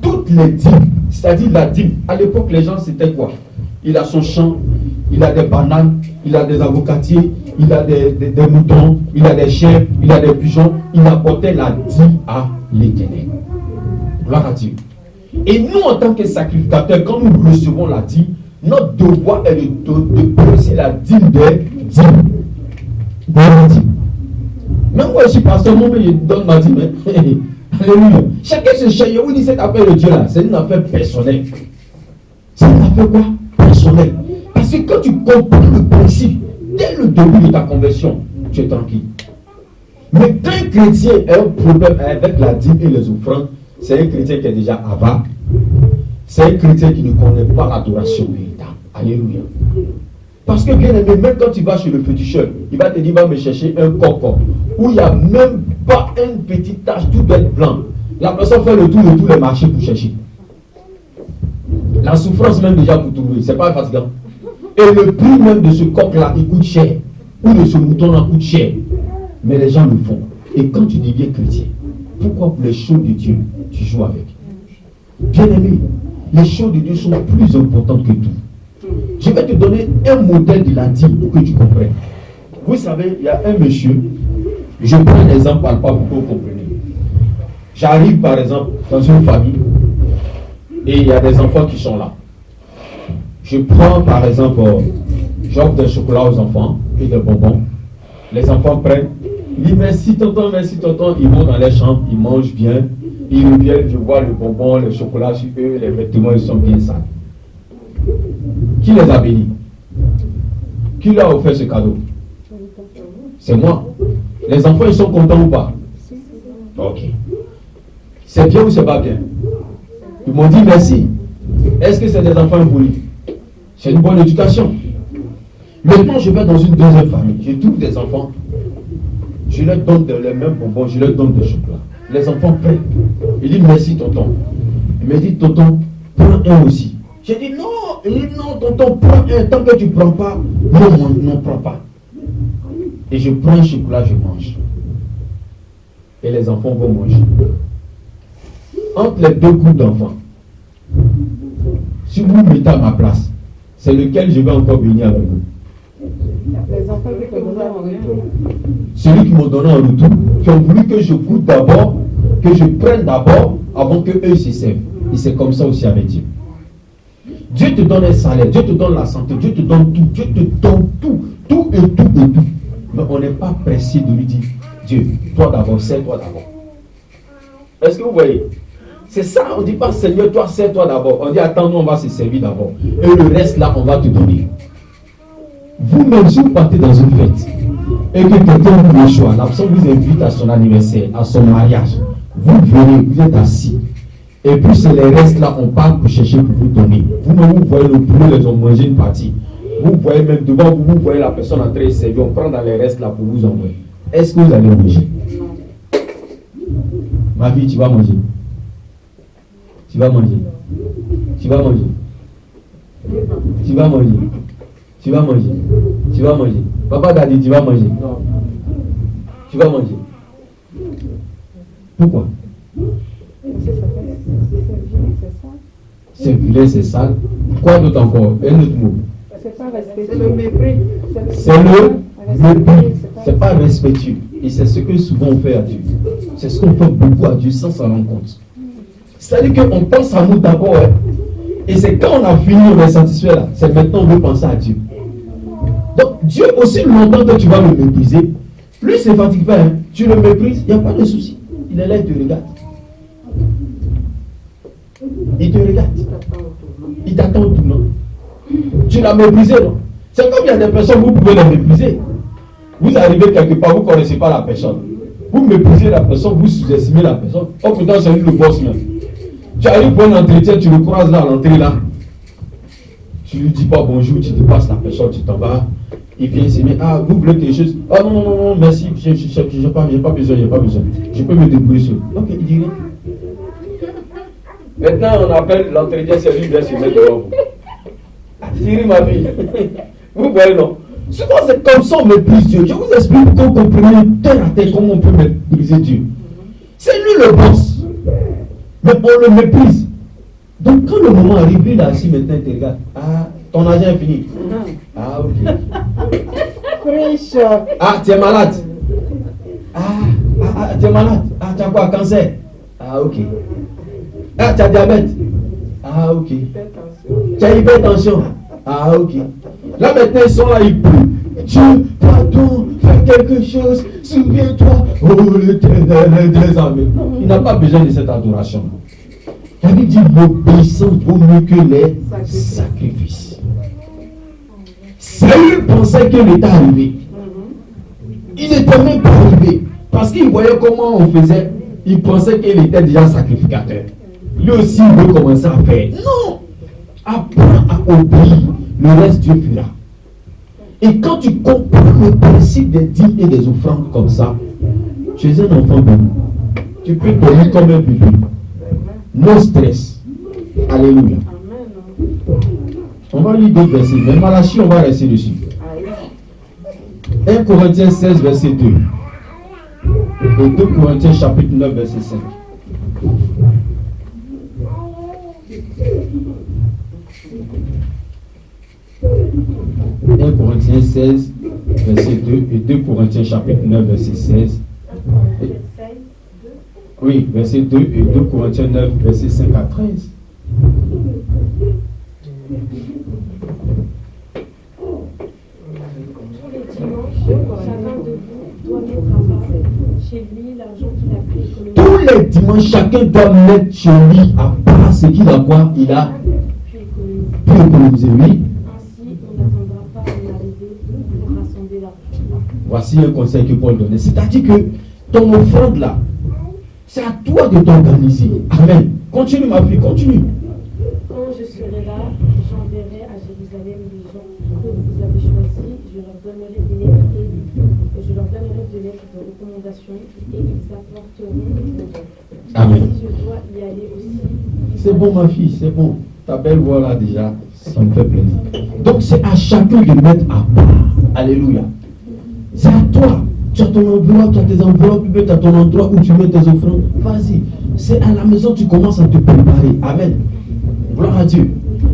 toutes les dîmes, c'est-à-dire la dîme. À l'époque, les gens, c'était quoi? Il a son champ, il a des bananes, il a des avocatiers, il a des moutons, il a des chèvres, il a des pigeons. Il apportait la dîme à l'Éternel. Gloire à Dieu. Et nous, en tant que sacrificateurs, quand nous recevons la dîme, notre devoir est de placer la dîme des dîmes. Même moi, je suis pasteur, mon père, je donne ma dîme. Alléluia. Chacun se cherche. Vous dites cette affaire de Dieu là, c'est une affaire personnelle. C'est une affaire quoi? Personnelle. Parce que quand tu comprends le principe, dès le début de ta conversion, tu es tranquille. Mais quand un chrétien a un problème avec la dîme et les offrandes, c'est un chrétien qui est déjà avare. C'est un chrétien qui ne connaît pas l'adoration véritable. Alléluia. Parce que bien aimé, même quand tu vas chez le féticheur, il va te dire, va me chercher un coco où il n'y a même pas une petite tache, tout doit être blanc. La personne fait le tour de tous les marchés pour chercher. La souffrance même déjà pour trouver, c'est pas fatigant. Et le prix même de ce coq-là, il coûte cher. Ou de ce mouton-là coûte cher. Mais les gens le font. Et quand tu deviens chrétien, pourquoi pour les choses de Dieu, tu joues avec? Bien aimé, les choses de Dieu sont plus importantes que tout. Je vais te donner un modèle de la dîme pour que tu comprennes. Vous savez, il y a un monsieur, je prends un exemple par rapport pour que vous compreniez. J'arrive par exemple dans une famille et il y a des enfants qui sont là. Je prends par exemple, j'offre des chocolats aux enfants et des bonbons. Les enfants prennent, ils disent merci tonton, ils vont dans les chambres, ils mangent bien, ils reviennent, je vois le bonbon, le chocolat sur eux, les vêtements ils sont bien sales. Qui les a bénis? Qui leur a offert ce cadeau? C'est moi. Les enfants ils sont contents ou pas? Ok. C'est bien ou c'est pas bien? Ils m'ont dit merci. Est-ce que c'est des enfants impolis? C'est une bonne éducation. Maintenant, je vais dans une deuxième famille. Je trouve des enfants. Je leur donne les mêmes bonbons, je leur donne des chocolats. Les enfants prennent. Ils disent merci, tonton. Il me dit, tonton, prends un aussi. J'ai dit non. Il dit non, tonton, prends un. Tant que tu ne prends pas, non, prends pas. Et je prends un chocolat, je mange. Et les enfants vont manger. Entre les deux groupes d'enfants, si vous vous mettez à ma place, c'est lequel je vais encore bénir avec vous? Les enfants qui te donnent en retour. Celui qui m'ont donné en retour, qui ont voulu que je goûte d'abord, que je prenne d'abord, avant que eux se servent. Et c'est comme ça aussi avec Dieu. Dieu te donne un salaire, Dieu te donne la santé, Dieu te donne tout, Dieu te donne tout, tout et tout et tout. Mais on n'est pas pressé de lui dire, Dieu, toi d'abord, sers-toi d'abord. Est-ce que vous voyez? C'est ça, on ne dit pas Seigneur, toi, sers-toi d'abord. On dit attends, nous on va se servir d'abord. Et le reste là, on va te donner. Vous-même, si vous partez dans une fête et que quelqu'un vous reçoit, la personne vous invite à son anniversaire, à son mariage, vous venez, vous êtes assis. Et puis c'est les restes là, on part pour chercher pour vous donner. Vous-même, vous voyez le poulet, les ont mangé une partie. Vous voyez même devant vous, vous voyez la personne en train de servir, on prend dans les restes là pour vous envoyer. Est-ce que vous allez manger? Ma fille, tu vas manger. Tu vas manger. Tu vas manger. Tu vas manger. Tu vas manger. Tu vas manger. Papa t'a dit tu vas manger. Tu vas manger. Pourquoi? C'est vilain, c'est sale. Quoi d'autre encore? Un autre mot. C'est pas respectueux. C'est le mépris. C'est le mépris. C'est pas respectueux. Et c'est ce que souvent on fait à Dieu. C'est ce qu'on fait beaucoup à Dieu sans s'en rendre compte. C'est-à-dire qu'on pense à nous d'abord. Hein. Et c'est quand on a fini, on est satisfait là. C'est maintenant qu'on veut penser à Dieu. Donc Dieu, aussi longtemps que tu vas le mépriser, lui ne se fatigue pas. Hein. Tu le méprises, il n'y a pas de souci. Il est là, il te regarde. Il te regarde. Il t'attend au tournant. Tu l'as méprisé, non? C'est comme il y a des personnes, vous pouvez les mépriser. Vous arrivez quelque part, vous ne connaissez pas la personne. Vous méprisez la personne, vous sous-estimez la personne. Oh putain, c'est lui le boss même. Tu arrives pour un entretien, tu le croises là à l'entrée là. Tu lui dis pas bonjour, tu dépasses la personne, tu t'en vas. Il vient s'aimer. Ah, vous voulez quelque chose? Ah non, non, non, non, merci, j'ai pas besoin, j'ai pas besoin. Je peux me débrouiller seul. Ok, il dit rien. Maintenant, on appelle l'entretien, c'est lui qui vient se mettre devant vous. Thierry, ma fille. Vous voyez, non? Souvent, c'est comme ça on méprise Dieu. Je vous explique pour que vous compreniez terre à terre comment on peut mépriser Dieu. C'est lui le boss. Mais on le méprise. Donc, quand le moment arrive, lui, là, si maintenant, il te regarde. Ah, ton argent est fini. Ah, ok. Friche. Ah, tu es malade. Tu es malade. Ah, tu as quoi, cancer? Ah, ok. Ah, tu as diabète. Ah, ok. Tu as hypertension. Ah, ok. Là maintenant, ils sont là, ils plient. Dieu, pardon, fais quelque chose, souviens-toi. Oh, l'Éternel des armées. Non, il n'a pas besoin de cette adoration. La Bible dit l'obéissance vaut mieux que les sacrifices. Saül pensait que l'État arrivé. Il n'était même pas arrivé. Parce qu'il voyait comment on faisait. Il pensait qu'il était déjà sacrificateur. Lui aussi, il veut commencer à faire. Non! Apprends à obéir. Le reste, Dieu fera. Et quand tu comprends le principe des dîmes et des offrandes comme ça, tu es un enfant béni. Tu peux dormir comme un bébé. No stress. Alléluia. On va lire d'autres versets. Mais Malachie, on va rester dessus. 1 Corinthiens 16, verset 2. Et 2 Corinthiens chapitre 9, verset 5. 1 Corinthiens 16, verset 2 et 2 Corinthiens chapitre 9, verset 16. Oui, verset 2 et 2 Corinthiens 9, verset 5 à 13. Tous les dimanches, chacun de vous doit mettre à part chez lui l'argent qu'il a pu économiser. Tous les dimanches, chacun doit mettre chez lui à part ce qu'il a quoi? Il a pu économiser, oui. Ainsi, on n'attendra pas à l'arrivée pour rassembler l'argent. Voici un conseil que Paul donnait. C'est-à-dire que ton offrande là, c'est à toi de t'organiser. Amen. Continue ma fille, continue. Quand je serai là, j'enverrai à Jérusalem les gens que vous avez choisis. Je leur donnerai des lettres de recommandation et ils apporteront des dons. Amen. Si je dois y aller aussi. C'est bon ma fille, c'est bon. Ta belle voix là déjà, ça me fait plaisir. Donc c'est à chacun de mettre à part. Alléluia. C'est à toi. Tu as ton enveloppe, tu as tes enveloppes, tu as ton endroit où tu mets tes offrandes. Vas-y. C'est à la maison que tu commences à te préparer. Amen. Gloire à Dieu.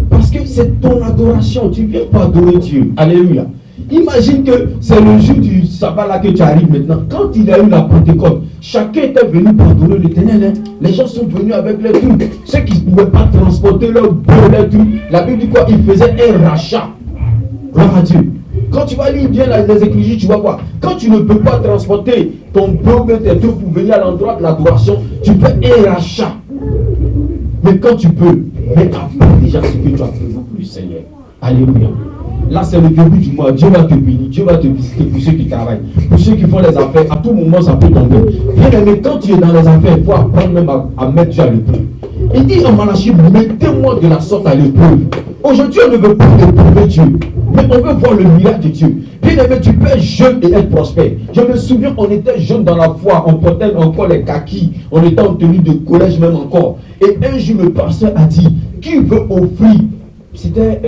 Parce que c'est ton adoration. Tu ne viens pas adorer Dieu. Alléluia. Imagine que c'est le jour du sabbat là que tu arrives maintenant. Quand il y a eu la Pentecôte, chacun était venu pour adorer l'Éternel. Hein. Les gens sont venus avec les trucs. Ceux qui ne pouvaient pas transporter leur bœuf, les trucs. La Bible dit quoi? Ils faisaient un rachat. Gloire à Dieu. Quand tu vas lire bien les Écritures, tu vois quoi? Quand tu ne peux pas transporter ton bœuf, tes trucs pour venir à l'endroit de l'adoration, tu fais un rachat. Mais quand tu peux, mets à part déjà ce que tu as prévu pour le Seigneur. Alléluia. Là, c'est le début du mois. Dieu va te bénir. Dieu va te visiter pour ceux qui travaillent. Pour ceux qui font les affaires, à tout moment, ça peut tomber. Bien aimé, quand tu es dans les affaires, il faut apprendre même à mettre Dieu à l'épreuve. Il dit en Malachie, mettez-moi de la sorte à l'épreuve. Aujourd'hui, on ne veut pas éprouver Dieu. Mais on veut voir le miracle de Dieu. Bien aimé, tu peux être jeune et être prospère. Je me souviens, on était jeunes dans la foi. On portait encore les kakis. On était en tenue de collège même encore. Et un jour, le pasteur a dit, qui veut offrir? C'était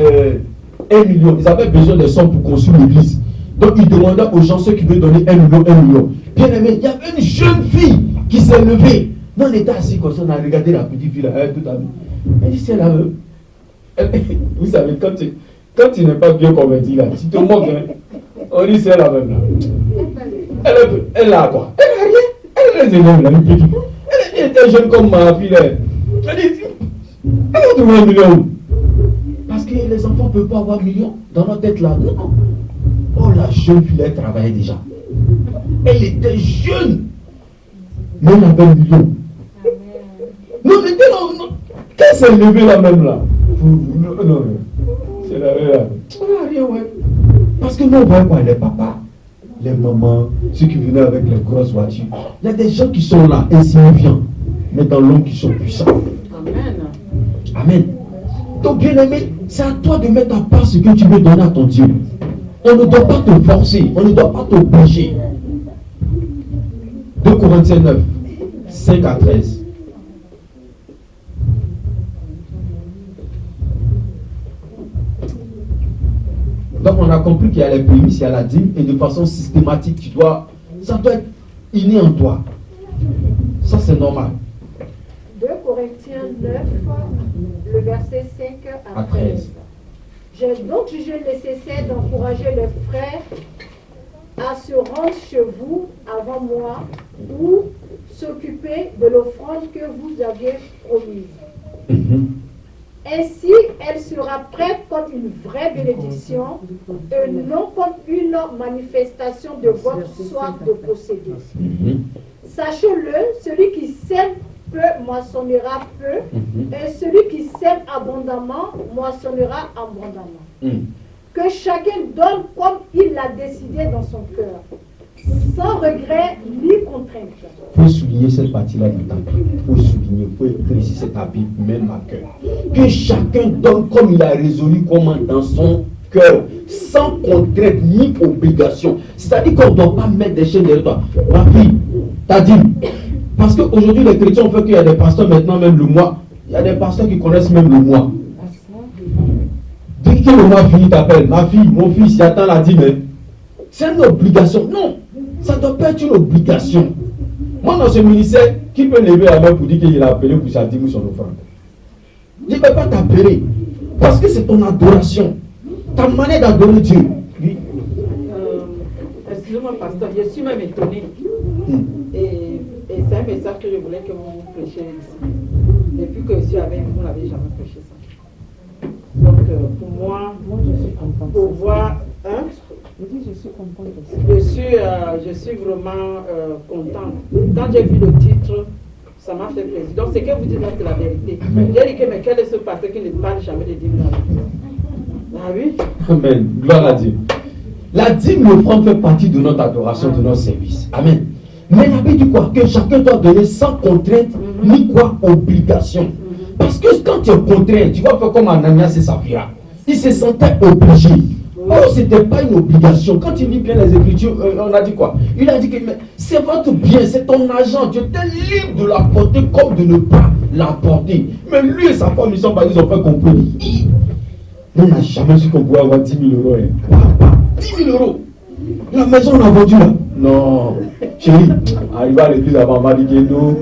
1 million. Ils avaient besoin de sommes pour construire l'église. Donc ils demandaient aux gens ceux qui veulent donner 1 million, 1 million. Bien aimé, il y avait une jeune fille qui s'est levée. Non, on était assis comme ça, on a regardé la petite fille là, tout à l'heure. Elle dit, c'est là. Vous savez, quand tu n'es pas bien converti là, tu te moques. Hein? On dit, c'est là même là. Elle a quoi? Elle a rien. Elle a des élèves là, une petite. Elle était jeune comme ma fille là. Elle dit, elle a trouvé 1 million. Parce que les enfants ne peuvent pas avoir 1 million dans leur tête là. Non. Oh, la jeune fille, elle travaillait déjà. Elle était jeune. Mais elle avait 1 million. Non, mais non. Qu'elle s'est levée là même là. Non. C'est là. Rien, ouais. Parce que nous, on voit quoi? Les papas, les mamans, ceux qui venaient avec les grosses voitures. Il y a des gens qui sont là, insignifiants, mais dans l'homme qui sont puissants. Amen. Donc, bien aimé, c'est à toi de mettre à part ce que tu veux donner à ton Dieu. On ne doit pas te forcer, on ne doit pas t'obliger. 2 Corinthiens 9, 5 à 13. Donc on a compris qu'il y a les prémices, il y a la dîme, et de façon systématique, ça doit être inné en toi. Ça c'est normal. 2 Corinthiens 9, le verset 5 à 13. J'ai donc jugé nécessaire d'encourager les frères à se rendre chez vous avant moi ou s'occuper de l'offrande que vous aviez promise. Ainsi, elle sera prête comme une vraie bénédiction et non comme une manifestation de votre soif de posséder. Sachez-le, celui qui sème peu moissonnera peu, et celui qui sème abondamment moissonnera abondamment. Que chacun donne comme il l'a décidé dans son cœur, sans regret ni contrainte. Il faut souligner cette partie-là dans ta Bible. Il faut souligner, il faut écrire ici cette Bible, même à cœur. Que chacun donne comme il a résolu, comment dans son cœur, sans contrainte ni obligation. C'est-à-dire qu'on ne doit pas mettre des chaînes derrière toi. Ma fille, t'as dit. Parce qu'aujourd'hui, les chrétiens ont fait qu'il y a des pasteurs maintenant, même le mois. Il y a des pasteurs qui connaissent même le mois. Dès que le mois fini, t'appelles. Ma fille, mon fils, j'attends la dîme. C'est une obligation. Non, ça ne doit pas être une obligation. Moi, dans ce ministère, qui peut lever la main pour dire qu'il a appelé pour sa dîme ou son offrande? Je ne peux pas t'appeler. Parce que c'est ton adoration. Ta manière d'adorer Dieu. Oui. Excusez-moi, pasteur, je suis même étonné. Et c'est un message que je voulais que vous prêchiez ici. Depuis que je suis avec vous, vous n'avez jamais prêché ça. Donc, pour moi, je suis contente. pour voir, hein, Je suis contente aussi. je suis vraiment contente. Quand j'ai vu le titre, ça m'a fait plaisir. Donc, ce que vous dites là, c'est la vérité. J'ai dit que, mais quel est ce pasteur qui ne parle jamais de dîme dans la vie? Ah oui? Amen. Gloire à Dieu. La dîme, l'offrande fait partie de notre adoration, de notre service. Amen. Mais la Bible dit quoi? Que chacun doit donner sans contrainte, ni quoi obligation. Parce que quand tu es contraint, tu vas faire comme Ananias et Saphira. Ils se sentaient obligés. Oh, ce n'était pas une obligation. Quand tu lis bien les Écritures, on a dit quoi? Il a dit que c'est votre bien, c'est ton argent. Tu étais libre de l'apporter comme de ne pas l'apporter. Mais lui et sa femme, ils ont fait compromis. On n'a jamais su qu'on pouvait avoir 10 000 euros. 10 000 euros. La maison, on a vendu là. Non. Chérie, arrivé à l'église avant, on m'a dit que nous,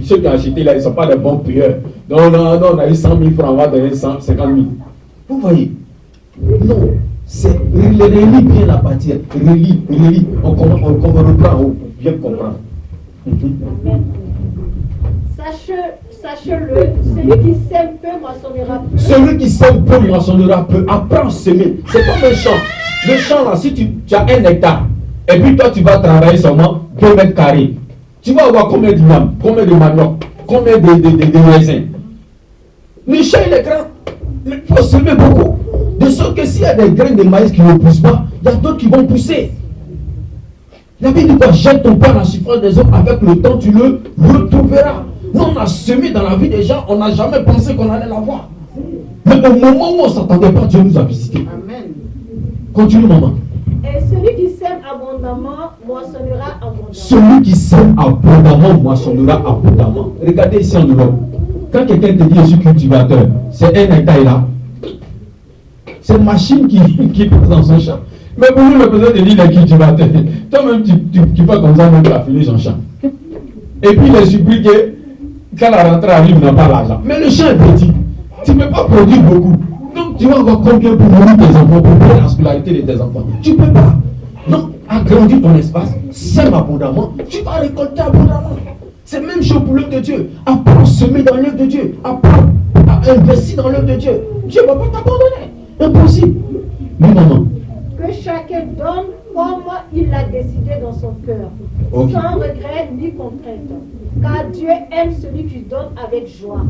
ceux qui ont acheté là, ils ne sont pas des bons payeurs. Non, on a eu 100 000 francs, on va donner 50 000. Vous voyez? Non. C'est relis bien la partie. Relis. On reprend, on bien comprendre. Sachez-le, celui qui sème peu moissonnera peu. Celui qui sème peu moissonnera peu. Apprends à semer. C'est comme un champ. Le champ là, si tu as 1 hectare, et puis toi tu vas travailler seulement 2 mètres carrés, tu vas avoir combien d'ignames, combien de manioc, combien de raisins? Le champ il est grand, mais il faut semer beaucoup. De sorte que s'il y a des graines de maïs qui ne poussent pas, il y a d'autres qui vont pousser. La Bible dit quoi? Jette ton pain à la surface des eaux, avec le temps tu le retrouveras. Nous on a semé dans la vie des gens, on n'a jamais pensé qu'on allait l'avoir. Mais au moment où on ne s'attendait pas, Dieu nous a visités. Amen. Continue, maman. Et celui qui sème abondamment moissonnera abondamment. Celui qui sème abondamment moissonnera abondamment. Regardez ici en Europe. Quand quelqu'un te dit je suis cultivateur, c'est 1 hectare là. C'est une machine qui passe dans son champ. Mais pour nous, le président te dit les cultivateurs. Toi-même, tu fais comme ça, même tu as fini son champ. Et puis il est surpris que quand la rentrée arrive, il n'a pas l'argent. Mais le champ est petit. Tu ne peux pas produire beaucoup. Donc tu vas avoir combien pour nourrir tes enfants, pour payer la scolarité de tes enfants? Tu ne peux pas. Donc agrandis ton espace, sème abondamment, tu vas récolter abondamment. C'est même chose pour l'œuvre de Dieu. Apprends à semer dans l'œuvre de Dieu. Apprends à investir dans l'œuvre de Dieu. Dieu ne va pas t'abandonner. Impossible. Oui, maman. Que chacun donne comme il l'a décidé dans son cœur, sans regret ni contrainte. Car Dieu aime celui qui donne avec joie.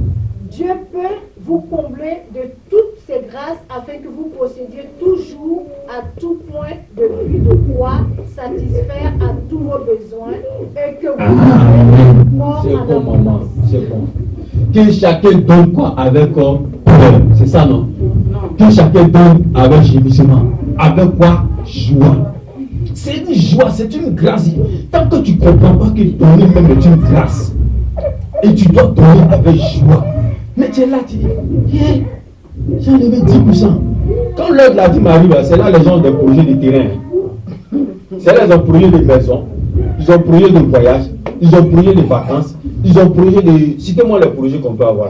Dieu peut vous combler de toutes ses grâces afin que vous possédiez toujours à tout point de vue de quoi satisfaire à tous vos besoins et que vous C'est bon, maman, c'est bon. Que chacun donne quoi avec peur, c'est ça, non? Que chacun donne avec gémissement, avec quoi? Joie. C'est une joie, c'est une grâce. Tant que tu ne comprends pas que donner même est une grâce, et tu dois donner avec joie. Mais tu es là, tu dis, yeah, j'ai enlevé 10%. Quand l'heure de la dîme arrive, c'est là les gens ont des projets de terrain. C'est là ils ont projet de maison, ils ont projet de voyage, ils ont projet de vacances, ils ont projet de... Citez-moi les projets qu'on peut avoir.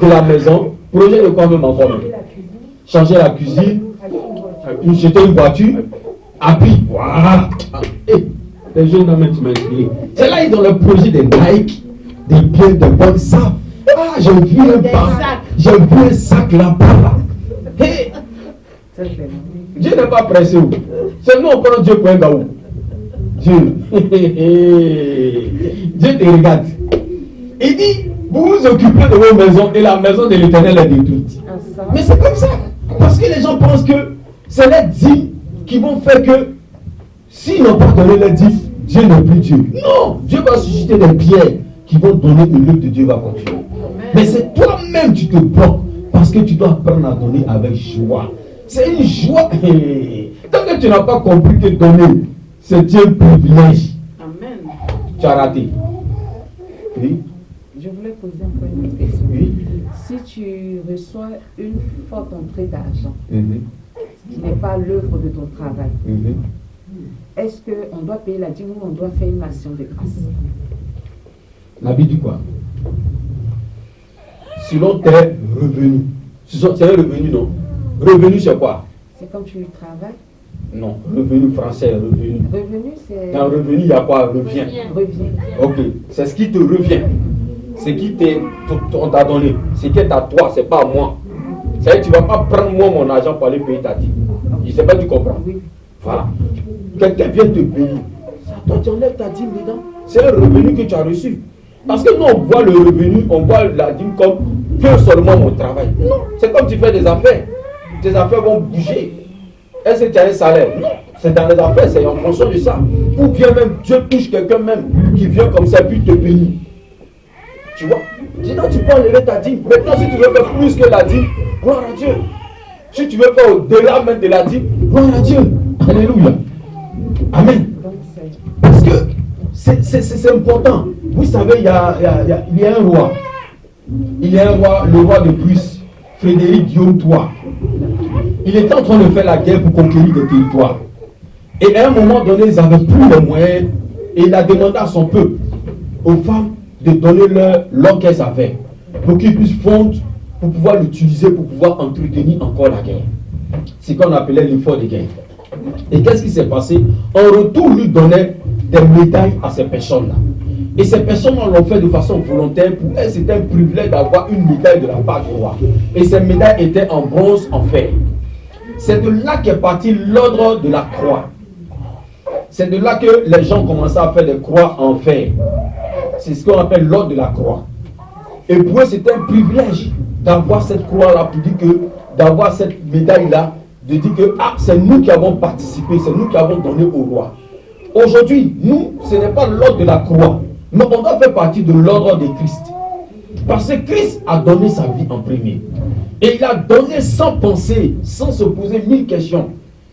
De la maison, projet de quoi même encore? Changer la cuisine, J'étais une voiture, appui. Voilà. Et les jeunes hommes, tu m'as expliqué. C'est là, ils ont le projet des Nike, des biens, des bonnes sacs. Ah, j'ai vu un sac là-bas. Là. Hey. Dieu n'est pas pressé. C'est nous, on prend Dieu pour un gaou. Dieu. Dieu te regarde. Il dit, vous vous occupez de vos maisons et la maison de l'Éternel est détruite. Mais c'est comme ça. Parce que les gens pensent que c'est les dîmes qui vont faire que s'ils n'ont pas donné les dîmes, Dieu n'est plus Dieu. Non, Dieu va susciter des pierres qui vont donner que l'œuvre de Dieu va continuer. Mais c'est toi-même qui te bloques parce que tu dois apprendre à donner avec joie. C'est une joie. Tant que tu n'as pas compris que donner, c'est un privilège. Amen. Tu as raté. Oui. Je voulais poser encore une autre question. Oui. Si tu reçois une forte entrée d'argent, qui n'est pas l'œuvre de ton travail, est-ce qu'on doit payer la dîme ou on doit faire une action de grâce? La Bible dit quoi? Selon tes revenus. C'est un revenu, non? Revenu, c'est quoi? C'est comme tu travailles? Non, revenu français, revenu. Revenu, c'est... Dans revenu, il y a quoi? Revient. Revient. Ok, c'est ce qui te revient. C'est qui on t'a donné. C'est qui est à toi, c'est pas à moi. C'est-à-dire que tu ne vas pas prendre moi mon argent pour aller payer ta dîme. Je ne sais pas si tu comprends. Oui. Voilà. Quelqu'un vient te payer. Ça, toi, tu enlèves ta dîme dedans. C'est un revenu que tu as reçu. Parce que nous, on voit le revenu, on voit la dîme comme que seulement mon travail. Non, c'est comme tu fais des affaires. Tes affaires vont bouger. Est-ce que tu as un salaire? Non, c'est dans les affaires, c'est en fonction de ça. Ou bien même, Dieu touche quelqu'un même qui vient comme ça, puis te bénit. Tu vois? Sinon, tu peux enlever ta dîme. Maintenant, si tu veux faire plus que la dîme, gloire à Dieu. Si tu veux faire au-delà même de la dîme, gloire à Dieu. Alléluia. Amen. Parce que c'est important. Vous savez, il y a un roi. Il y a un roi, le roi de Prusse, Frédéric Guillaume III. Il était en train de faire la guerre pour conquérir des territoires. Et à un moment donné, ils n'avaient plus les moyens. Et il a demandé à son peuple, aux femmes, de donner l'or qu'elles avaient, pour qu'ils puissent fondre, pour pouvoir l'utiliser, pour pouvoir entretenir encore la guerre. C'est ce qu'on appelait l'effort de guerre. Et qu'est-ce qui s'est passé? En retour, lui donnait des médailles à ces personnes-là. Et ces personnes-là l'ont fait de façon volontaire. Pour elles, c'était un privilège d'avoir une médaille de la part du roi. Et ces médailles étaient en bronze, en fer. C'est de là qu'est parti l'ordre de la croix. C'est de là que les gens commençaient à faire des croix en fer. C'est ce qu'on appelle l'ordre de la croix. Et pour eux, c'était un privilège d'avoir cette croix-là, pour dire que, d'avoir cette médaille-là, de dire que c'est nous qui avons participé, c'est nous qui avons donné au roi. Aujourd'hui, nous, ce n'est pas l'ordre de la croix, mais on doit faire partie de l'ordre de Christ. Parce que Christ a donné sa vie en premier. Et il a donné sans penser, sans se poser 1000 questions.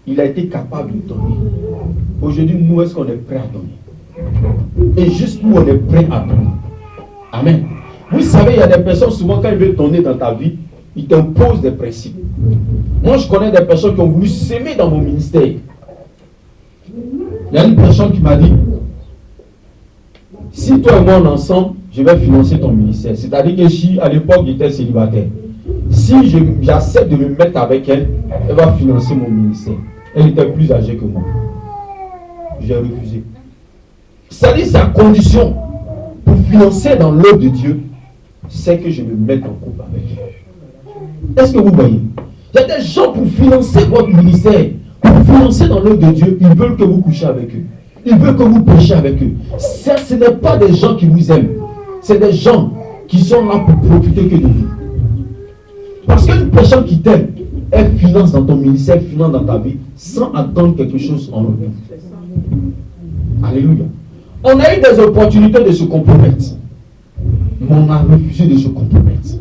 Il a été capable de donner. Aujourd'hui, nous, est-ce qu'on est prêt à donner? Et juste nous, on est prêt à donner. Amen. Vous savez, il y a des personnes, souvent, quand ils veulent donner dans ta vie, ils t'imposent des principes. Moi, je connais des personnes qui ont voulu s'aimer dans mon ministère. Il y a une personne qui m'a dit, si toi et moi, on est ensemble, je vais financer ton ministère. C'est-à-dire que si, à l'époque, j'étais célibataire, si j'accepte de me mettre avec elle, elle va financer mon ministère. Elle était plus âgée que moi. J'ai refusé. C'est-à-dire sa condition pour financer dans l'œuvre de Dieu, c'est que je me mette en couple avec elle. Est-ce que vous voyez? Il y a des gens pour financer votre ministère, pour financer dans l'œuvre de Dieu, ils veulent que vous couchiez avec eux. Ils veulent que vous péchiez avec eux. Ce n'est pas des gens qui vous aiment. C'est des gens qui sont là pour profiter que de vous. Parce qu'une personne qui t'aime, elle finance dans ton ministère, elle finance dans ta vie, sans attendre quelque chose en retour. Alléluia. On a eu des opportunités de se compromettre. Mais on a refusé de se compromettre.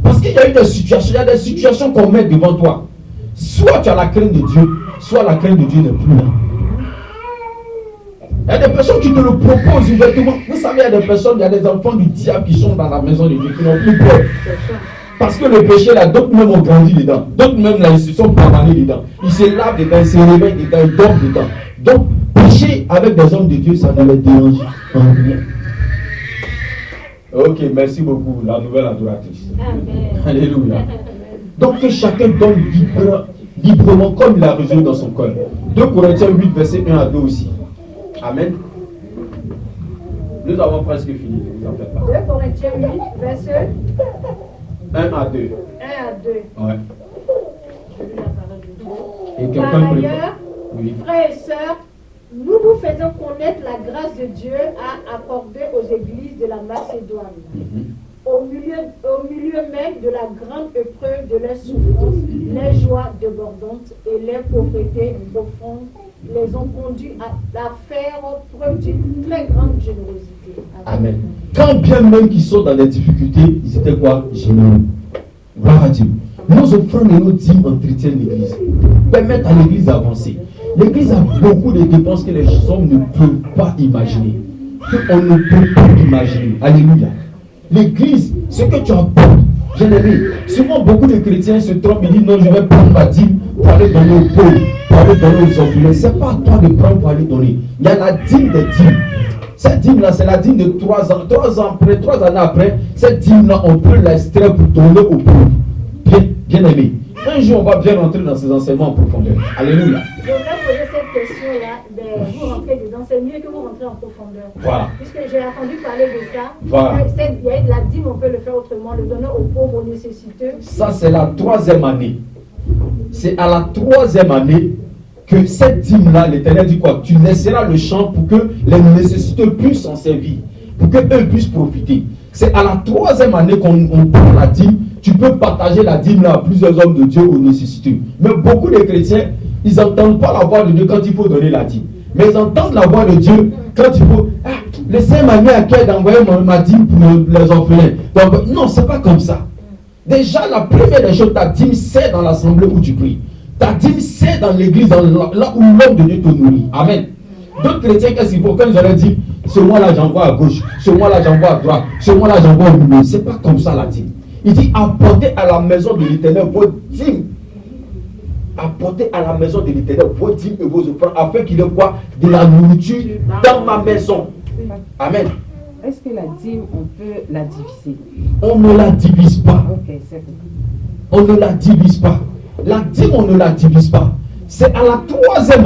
Parce qu'il y a eu des situations, il y a des situations qu'on met devant toi. Soit tu as la crainte de Dieu, soit la crainte de Dieu n'est plus là. Il y a des personnes qui te le proposent ouvertement. Vous savez, il y a des personnes, il y a des enfants du diable qui sont dans la maison de Dieu, qui n'ont plus peur. Parce que le péché, là, d'autres même ont grandi dedans. D'autres même, là, ils se sont pavanés dedans. Ils se lavent dedans, ils se réveillent dedans, ils dorment dedans. Donc, pécher avec des hommes de Dieu, ça ne les dérange en rien. Ok, merci beaucoup, la nouvelle adoratrice. Amen. Alléluia. Donc, que chacun donne librement comme il a résolu dans son cœur. 2 Corinthiens 8, verset 1 à 2 aussi. Amen. Nous avons presque fini, ne vous en faites pas. 2 Corinthiens 8, verset 1 à 2. 1 à 2. Ouais. Je lis la parole de Dieu. Et Par quelqu'un peut... ailleurs, Oui. frères et sœurs, nous vous faisons connaître la grâce de Dieu à accorder aux églises de la Macédoine. Au milieu même de la grande épreuve de leurs souffrances, les joies débordantes et les pauvretés profondes les ont conduits à faire preuve d'une très grande générosité. Amen. Quand bien même qu'ils sont dans des difficultés, ils étaient quoi? Généreux. Gloire à Dieu. Nos offrandes et nos dîmes entretiennent l'église, permettent à l'église d'avancer. L'église a beaucoup de dépenses que les hommes ne peuvent pas imaginer. On ne peut pas imaginer. Alléluia. L'église, ce que tu apportes, bien aimé, souvent beaucoup de chrétiens se trompent et disent non, je vais prendre ma dîme pour aller donner aux pauvres, pour aller donner aux orphelins. Ce n'est pas à toi de prendre pour aller donner. Il y a la dîme des dîmes. Cette dîme-là, c'est la dîme de 3 ans. 3 années après, cette dîme-là, on peut l'extraire pour donner aux pauvres. Bien aimé. Un jour, on va bien rentrer dans ces enseignements en profondeur. Alléluia. Je voulais poser cette question-là, vous rentrez dedans, c'est mieux que vous rentrez en profondeur. Voilà. Puisque j'ai entendu parler de ça. Voilà. Il y a la dîme, on peut le faire autrement, le donner aux pauvres, aux nécessiteux. Ça, c'est la 3e année. C'est à la 3e année que cette dîme-là, l'Éternel dit quoi? Tu laisseras le champ pour que les nécessiteux puissent s'en servir, pour qu'eux puissent profiter. C'est à la 3e année qu'on prend la dîme. Tu peux partager la dîme là à plusieurs hommes de Dieu aux nécessiteux. Mais beaucoup de chrétiens, ils n'entendent pas la voix de Dieu quand il faut donner la dîme. Mais ils entendent la voix de Dieu quand il faut. Le Seigneur m'a mis à cœur d'envoyer ma dîme pour les orphelins. Donc, non, c'est pas comme ça. Déjà, la première des choses, ta dîme, c'est dans l'assemblée où tu pries. Ta dîme, c'est dans l'église, là où l'homme de Dieu te nourrit. Amen. D'autres chrétiens, qu'est-ce qu'il faut? Quand ils auraient dit, ce mois-là, j'envoie à gauche, ce mois-là, j'envoie à droite, ce mois-là, j'envoie au milieu. C'est pas comme ça la dîme. Il dit, apportez à la maison de l'Éternel vos dîmes. Apportez à la maison de l'Éternel vos dîmes et vos offrandes, afin qu'il y ait quoi? De la nourriture dans ma maison. Amen. Est-ce que la dîme, on peut la diviser? On ne la divise pas. Ok, c'est bon. On ne la divise pas. La dîme, on ne la divise pas. C'est à la 3e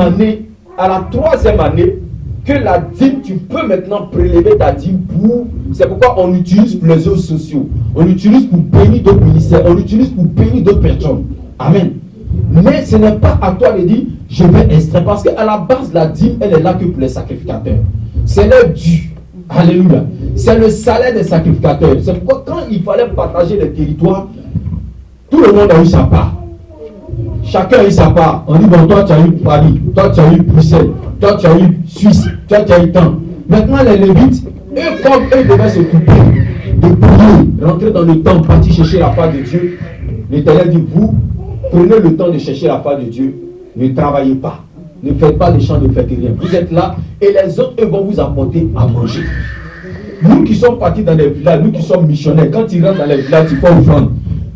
année, que la dîme, tu peux maintenant prélever ta dîme pour... C'est pourquoi on l'utilise pour les réseaux sociaux. On l'utilise pour bénir d'autres ministères. On l'utilise pour bénir d'autres personnes. Amen. Mais ce n'est pas à toi de dire, je vais extraire. Parce qu'à la base, la dîme, elle est là que pour les sacrificateurs. C'est leur dû. Alléluia. C'est le salaire des sacrificateurs. C'est pourquoi quand il fallait partager les territoires, tout le monde a eu sa part. Chacun a eu sa part. On dit, bon, toi tu as eu Paris, toi tu as eu Bruxelles, toi tu as eu Suisse, toi tu as eu temps. Maintenant les Lévites, eux comme eux devaient s'occuper de prier, rentrer dans le temple, partir chercher la face de Dieu. L'Éternel dit, vous prenez le temps de chercher la face de Dieu, ne travaillez pas, ne faites pas les chants, ne faites rien. Vous êtes là et les autres eux vont vous apporter à manger. Nous qui sommes partis dans les villages, nous qui sommes missionnaires, quand ils rentrent dans les villages, ils font offrande.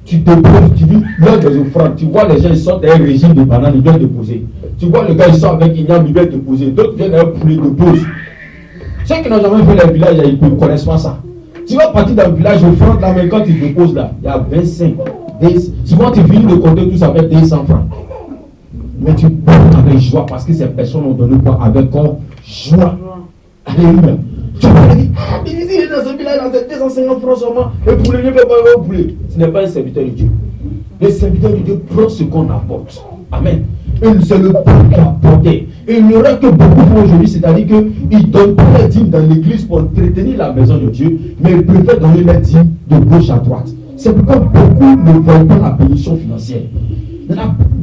Tu déposes, tu dis, l'heure des offrandes, tu vois les gens, ils sortent d'un régime de bananes, ils viennent déposer. Tu vois le gars, il sort avec Ignam, il vient déposer. D'autres viennent d'un poulet de pause. Ceux qui n'ont jamais fait les villages, ils ne connaissent pas ça. Tu vas partir dans le village offrande là, mais quand ils déposent là, il y a 25, 10. Souvent tu finis de compter tout ça avec 200 francs. Mais tu donnes avec joie parce que ces personnes ont donné quoi? Avec quoi? Joie. Alléluia. Tu vas dire, il est dans ce village, dans 250 francs seulement, et pour le lieu, pas bouler. Ce n'est pas un serviteur de Dieu. Le serviteur de Dieu prend ce qu'on apporte. Amen. Et c'est le peuple qui a apporté. Et il n'y aura que beaucoup font aujourd'hui, c'est-à-dire qu'ils ne donnent pas les dîmes dans l'église pour entretenir la maison de Dieu, mais ils préfèrent donner les dîmes de gauche à droite. C'est pourquoi beaucoup ne veulent pas la bénédiction financière.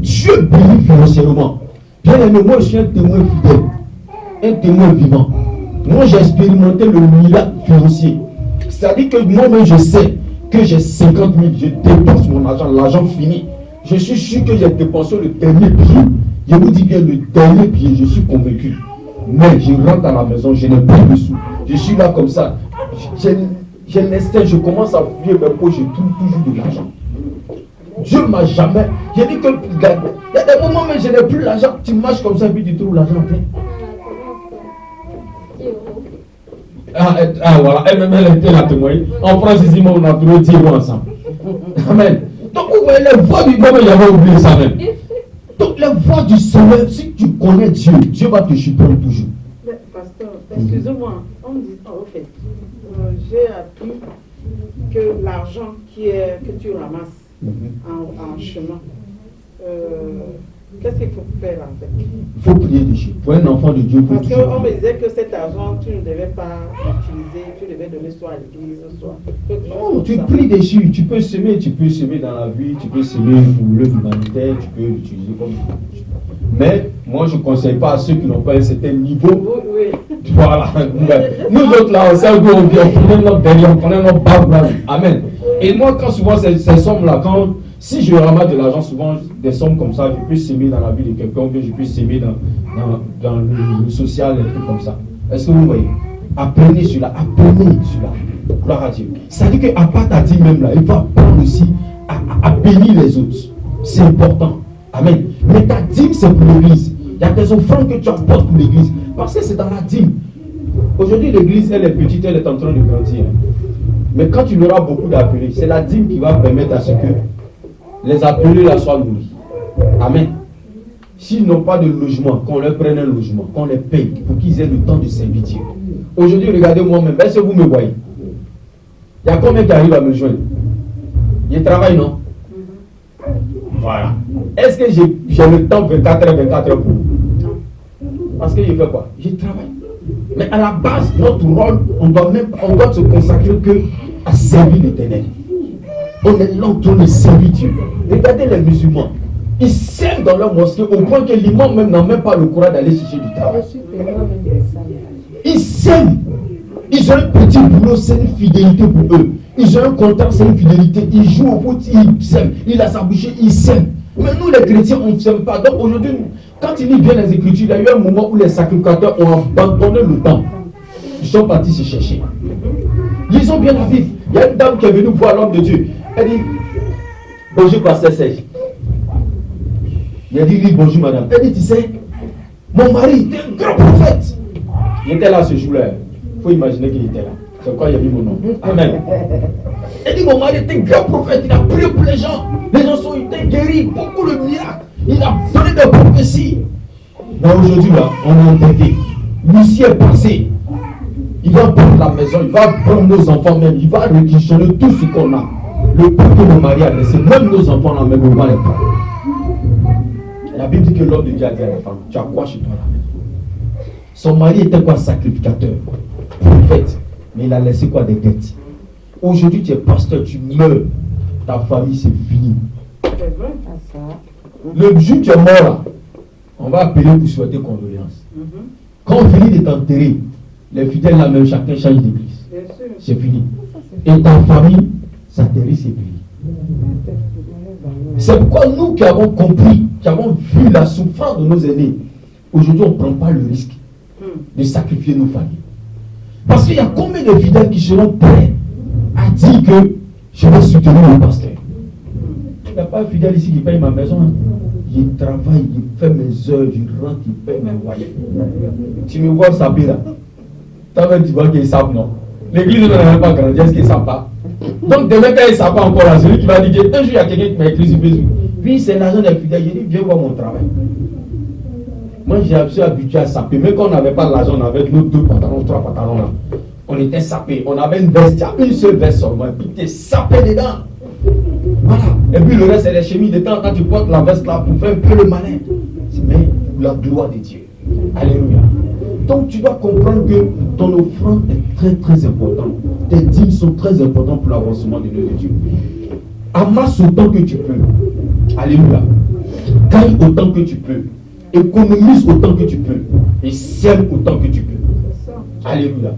Dieu bénit financièrement. Bien aimé, moi je suis un témoin fidèle, un témoin vivant. Moi, j'ai expérimenté le miracle financier. C'est-à-dire que moi-même, je sais que j'ai 50 000, je dépense mon argent, l'argent fini. Je suis sûr que j'ai dépensé le dernier billet. Je vous dis bien le dernier billet, je suis convaincu. Mais je rentre à la maison, je n'ai plus de sous. Je suis là comme ça. J'ai l'instinct, je commence à fouiller mes poches, je trouve toujours de l'argent. Dieu m'a jamais. J'ai dit que il y a des moments où je n'ai plus l'argent. Tu marches comme ça et puis tu trouves l'argent après. Voilà, elle-même elle était la témoigne. En France, ici, on a trouvé 10 mois ensemble. Amen. Donc vous voyez les voix du moment, j'avais oublié ça même. Donc les voies du Seigneur, si tu connais Dieu, Dieu va te surprendre toujours. Mais, pasteur, excusez-moi, on me dit, en fait, j'ai appris que l'argent que tu ramasses en chemin, qu'est-ce qu'il faut faire en fait? Il faut prier dessus. Pour un enfant de Dieu, il faut Parce toujours qu'on me prier. disait que cet argent, tu ne devais pas l'utiliser, tu devais donner soit à l'église, soit... Non, tu pries dessus. Tu peux semer dans la vie, tu peux semer pour l'œuvre humanitaire, tu peux l'utiliser comme tu veux. Mais moi, je ne conseille pas à ceux qui n'ont pas un certain niveau. Oui, oui. Voilà. Nous autres là, on sait d'où on vient, on connaît notre derrière, on connaît notre background. Amen. Et moi, quand souvent ces sommes-là, si je ramasse de l'argent, souvent des sommes comme ça, je peux s'aimer dans la vie de quelqu'un, ou bien je peux s'aimer dans le social, des trucs comme ça. Est-ce que vous voyez? Apprenez cela, Gloire à Dieu. Ça veut dire qu'à part ta dîme même là, il va apprendre aussi à bénir les autres. C'est important. Amen. Mais ta dîme, c'est pour l'église. Il y a des offrandes que tu apportes pour l'église. Parce que c'est dans la dîme. Aujourd'hui, l'église, elle est petite, elle est en train de grandir. Mais quand tu auras beaucoup d'appelés, c'est la dîme qui va permettre à ce que les appelés là soient nourris. Amen. S'ils n'ont pas de logement, qu'on leur prenne un logement, qu'on les paye pour qu'ils aient le temps de servir Dieu. Aujourd'hui, regardez moi-même, est-ce que vous me voyez? Il y a combien qui arrivent à me joindre? Ils travaillent, non? Voilà. Est-ce que j'ai le temps 24 heures pour vous? Non. Parce que je fais quoi? Je travaille. Mais à la base, notre rôle, on doit se consacrer que à servir l'Éternel. On est là en train de servir Dieu. Regardez les musulmans. Ils sèment dans leur mosquée au point que l'imam même n'a même pas le courage d'aller chercher du travail. Ils sèment. Ils ont un petit boulot, c'est une fidélité pour eux. Ils ont un contrat, c'est une fidélité. Ils jouent au foot, ils sèment. Il a sa bouchée, ils sèment. Mais nous les chrétiens, on ne sème pas. Donc aujourd'hui, quand il lit bien les Écritures, il y a eu un moment où les sacrificateurs ont abandonné le temps. Ils sont partis se chercher. Ils ont bien la Bible. Il y a une dame qui est venue voir l'homme de Dieu. Elle dit, bonjour pasteur Serge. Il a dit, oui, bonjour madame. Elle dit, tu sais, mon mari était un grand prophète. Il était là ce jour-là. Il faut imaginer qu'il était là. C'est pourquoi il a mis mon nom. Amen. Elle dit, mon mari était un grand prophète. Il a prié pour les gens. Les gens sont été guéris. Beaucoup de miracles. Il a donné des prophéties. Mais aujourd'hui, là, on est entêté. Lucie est passé. Il va prendre la maison. Il va prendre nos enfants même. Il va réquisitionner tout ce qu'on a. Le peu que mon mari a laissé, même nos enfants là même, on va les prendre. La Bible dit que l'homme de Dieu a dit à la femme, tu as quoi chez toi là? Son mari était quoi? Sacrificateur, prophète, mais il a laissé quoi? Des dettes. Aujourd'hui tu es pasteur, tu meurs, ta famille c'est fini. C'est vrai. Le jour où tu es mort là, on va appeler pour souhaiter condoléances. Quand on finit de t'enterrer, les fidèles là même, chacun change d'église. C'est fini. Et ta famille, ça atterrit, c'est fini. C'est pourquoi nous qui avons compris, qui avons vu la souffrance de nos aînés, aujourd'hui on ne prend pas le risque de sacrifier nos familles. Parce qu'il y a combien de fidèles qui seront prêts à dire que je vais soutenir le pasteur? Il n'y a pas de fidèle ici qui paye ma maison. Hein. Je travaille, je fais mes heures, je rentre, je paye mes loyers. Tu me vois saper là. Toi-même tu vois qu'ils savent, non? L'église ne va pas grandir, est-ce qu'ils ne savent pas? Donc demain quand ils ne savent pas encore là, celui qui va dire un jour il y a quelqu'un qui m'a écrit sur Facebook. Puis c'est l'argent des fidèles, j'ai dit viens voir mon travail. Moi j'ai habitué à saper, même quand on n'avait pas l'argent, on avait nos 2 pantalons, 3 pantalons là. On était sapés, on avait une veste, il y a une seule veste seulement, et puis tu es sapé dedans. Voilà. Et puis le reste c'est les chemises, de temps en temps tu portes la veste là pour faire un peu le malin. Mais pour la gloire de Dieu. Alléluia. Donc tu dois comprendre que ton offrande est très très importante. Tes dîmes sont très importantes pour l'avancement de l'œuvre de Dieu. Amasse autant que tu peux. Alléluia. Gagne autant que tu peux. Économise autant que tu peux. Et sème autant que tu peux. Alléluia.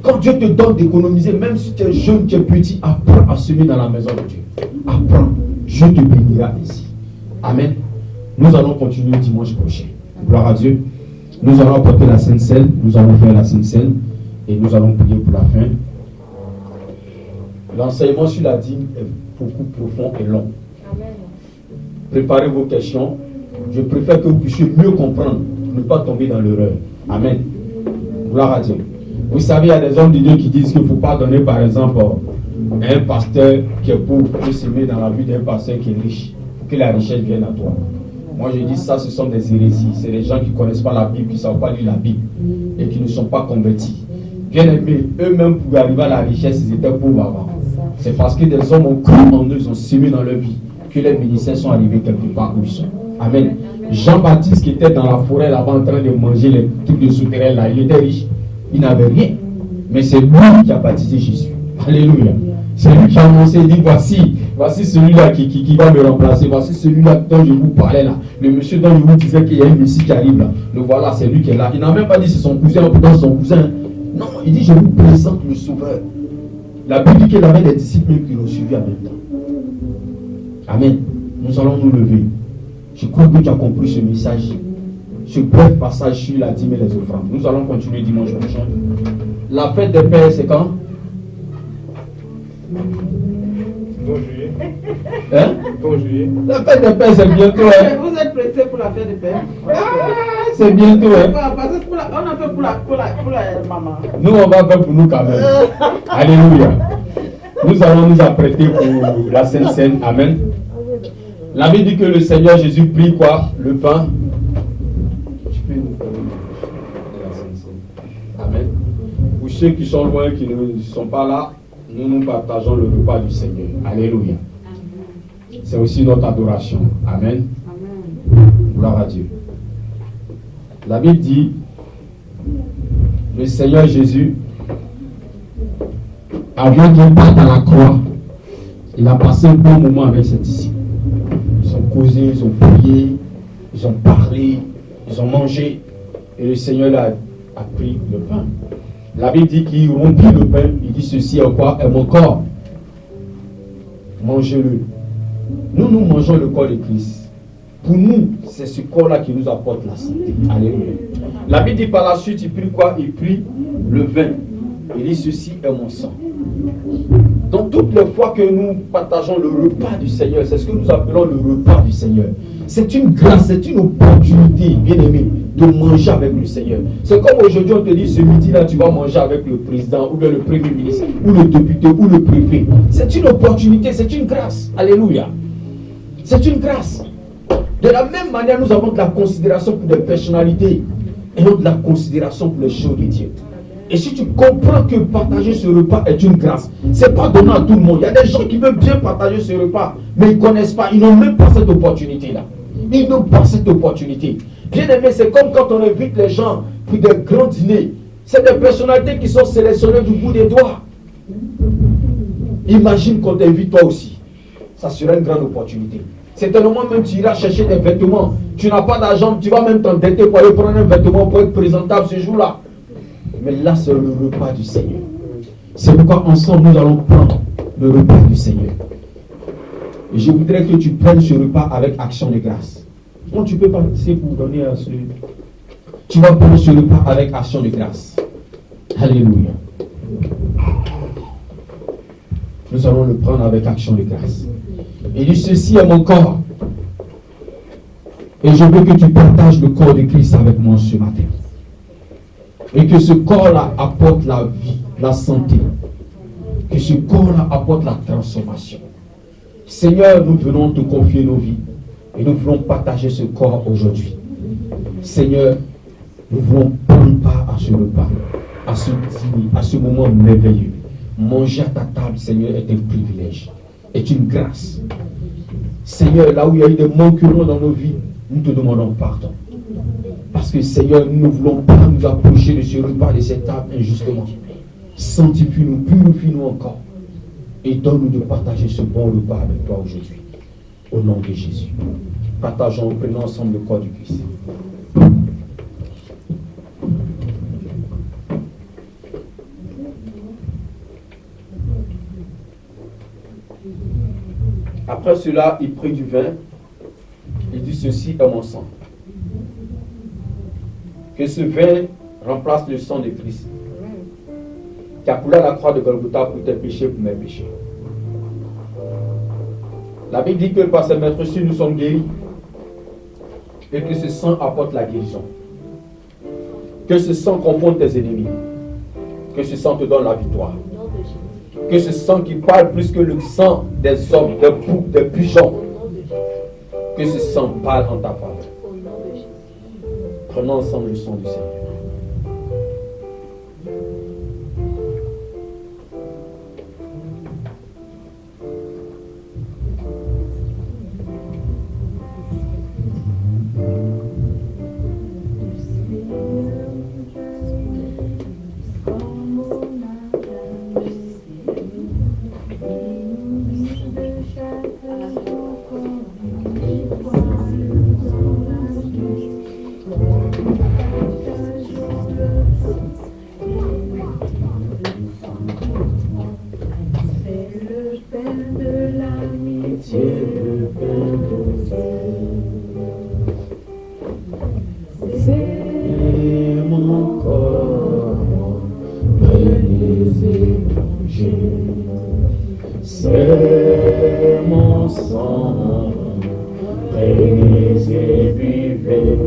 Quand Dieu te donne d'économiser, même si tu es jeune, tu es petit, apprends à semer dans la maison de Dieu. Apprends. Dieu te bénira ici. Amen. Nous allons continuer dimanche prochain. Gloire à Dieu. Nous allons apporter la Sainte Seine, nous allons faire la Sainte Seine et nous allons prier pour la fin. L'enseignement sur la dîme est beaucoup profond et long. Amen. Préparez vos questions. Je préfère que vous puissiez mieux comprendre, ne pas tomber dans l'erreur. Amen. Gloire à Dieu. Vous savez, il y a des hommes de Dieu qui disent qu'il ne faut pas donner, par exemple, à un pasteur qui est pauvre, que s'aimer dans la vie d'un pasteur qui est riche, pour que la richesse vienne à toi. Moi je dis ça, ce sont des hérésies. C'est des gens qui ne connaissent pas la Bible, qui ne savent pas lire la Bible et qui ne sont pas convertis. Bien aimés, eux-mêmes pour arriver à la richesse, ils étaient pauvres avant. C'est parce que des hommes ont cru en eux, ils ont semé dans leur vie, que les ministères sont arrivés quelque part où ils sont. Amen. Jean-Baptiste qui était dans la forêt là-bas en train de manger les trucs de souterrain là, il était riche. Il n'avait rien. Mais c'est lui qui a baptisé Jésus. Alléluia. C'est lui qui a annoncé, il dit voici celui-là qui va me remplacer, voici celui-là dont je vous parlais là. Le monsieur dont je vous disais qu'il y a un Messie qui arrive là. Le voilà, c'est lui qui est là. Il n'a même pas dit c'est son cousin, pourtant son cousin. Non, il dit je vous présente le Sauveur. La Bible dit qu'il avait des disciples qui l'ont suivi en même temps. Amen. Nous allons nous lever. Je crois que tu as compris ce message. Ce bref passage sur la dîme et les offrandes. Nous allons continuer dimanche prochain. La fête des pères, c'est quand? Bon juillet. Hein? Bon juillet. La fête des pères, c'est bientôt. Hein? Vous êtes pressé pour la fête des pères? C'est bientôt. Hein? Parce que on a fait pour la maman. Nous, on va faire pour nous quand même. Alléluia. Nous allons nous apprêter pour la Sainte Seine. Amen. La Bible dit que le Seigneur Jésus prit quoi? Le pain. Tu peux nous parler de la Sainte Seine. Amen. Pour ceux qui sont loin, qui ne sont pas là, nous partageons le repas du Seigneur. Alléluia. C'est aussi notre adoration. Amen. Gloire à Dieu. La Bible dit, le Seigneur Jésus, avant qu'il parte à la croix, il a passé un bon moment avec ses disciples. Ils ont causé, ils ont prié, ils ont parlé, ils ont mangé, et le Seigneur a pris le pain. La Bible dit qu'il rompit le pain, il dit ceci est quoi? Est mon corps. Mangez-le. Nous mangeons le corps de Christ. Pour nous, c'est ce corps-là qui nous apporte la santé. Alléluia. La Bible dit par la suite, il prit quoi? Il prit le vin. Il dit ceci est mon sang. Donc toutes les fois que nous partageons le repas du Seigneur, c'est ce que nous appelons le repas du Seigneur. C'est une grâce, c'est une opportunité, bien aimé, de manger avec le Seigneur. C'est comme aujourd'hui on te dit ce midi-là tu vas manger avec le président, ou bien le premier ministre, ou le député, ou le préfet. C'est une opportunité, c'est une grâce. Alléluia. C'est une grâce. De la même manière, nous avons de la considération pour des personnalités et non de la considération pour les choses de Dieu. Et si tu comprends que partager ce repas est une grâce, c'est pas donné à tout le monde. Il y a des gens qui veulent bien partager ce repas, mais ils ne connaissent pas, ils n'ont même pas cette opportunité-là. Ils n'ont pas cette opportunité. Bien aimé, c'est comme quand on invite les gens pour des grands dîners. C'est des personnalités qui sont sélectionnées du bout des doigts. Imagine qu'on t'invite toi aussi. Ça serait une grande opportunité. Certainement même tu iras chercher des vêtements. Tu n'as pas d'argent, tu vas même t'endetter pour aller prendre un vêtement pour être présentable ce jour-là. Mais là, c'est le repas du Seigneur. C'est pourquoi ensemble, nous allons prendre le repas du Seigneur. Et je voudrais que tu prennes ce repas avec action de grâce. Donc, tu peux participer pour donner à ce... Tu vas prendre ce repas avec action de grâce. Alléluia. Nous allons le prendre avec action de grâce. Et dit, ceci est mon corps. Et je veux que tu partages le corps de Christ avec moi ce matin. Et que ce corps-là apporte la vie, la santé. Que ce corps-là apporte la transformation. Seigneur, nous venons te confier nos vies. Et nous voulons partager ce corps aujourd'hui. Seigneur, nous voulons prendre part à ce repas, à ce dîner, à ce moment merveilleux. Manger à ta table, Seigneur, est un privilège, est une grâce. Seigneur, là où il y a eu des manquements dans nos vies, nous te demandons pardon. Parce que Seigneur, nous ne voulons pas nous approcher de ce repas, de cette table injustement. Sanctifie-nous, purifie-nous encore. Et donne-nous de partager ce bon repas avec toi aujourd'hui. Au nom de Jésus. Partageons, prenons ensemble le corps du Christ. Après cela, il prit du vin. Il dit, ceci est mon sang. Que ce vin remplace le sang de Christ, qui a coulé à la croix de Golgotha pour tes péchés, pour mes péchés. La Bible dit que par ses meurtrissures, nous sommes guéris. Et que ce sang apporte la guérison. Que ce sang confronte tes ennemis. Que ce sang te donne la victoire. Que ce sang qui parle plus que le sang des hommes, des boucs, des pigeons. Que ce sang parle en ta faveur. Au nom de Jésus. Prenons ensemble le son du Seigneur. C'est mon corps, brisé, c'est mon sang, brisé, buvez,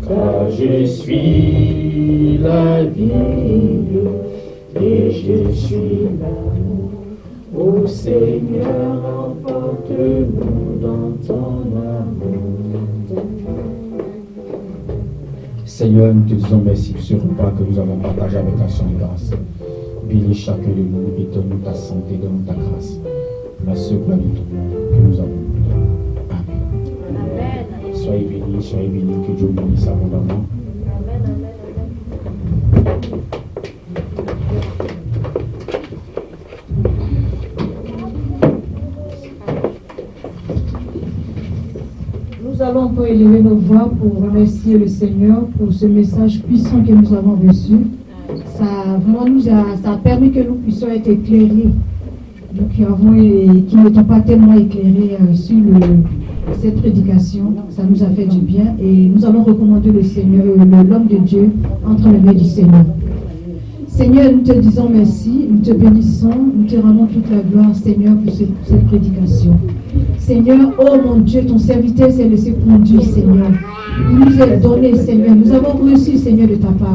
car je suis la vie et je suis l'amour. Ô Seigneur, emporte-nous dans ton amour. Seigneur, nous te disons merci pour ce repas que nous avons partagé avec Action de grâce. Bénis chacun de nous et donne-nous ta santé, donne-nous ta grâce. La seule gloire du tout que nous avons. Amen. Amen. Soyez bénis, que Dieu bénisse abondamment. Amen, amen, amen. Nous allons encore élever nos voix pour remercier le Seigneur pour ce message puissant que nous avons reçu. Ça a permis que nous puissions être éclairés. Nous qui n'étions pas tellement éclairés sur cette prédication, ça nous a fait du bien et nous allons recommander le Seigneur, l'homme de Dieu entre les mains du Seigneur. Seigneur, nous te disons merci, nous te bénissons, nous te rendons toute la gloire, Seigneur, pour cette prédication. Seigneur, oh mon Dieu, ton serviteur s'est laissé conduire, Seigneur. Il nous est donné, Seigneur. Nous avons reçu, Seigneur, de ta part.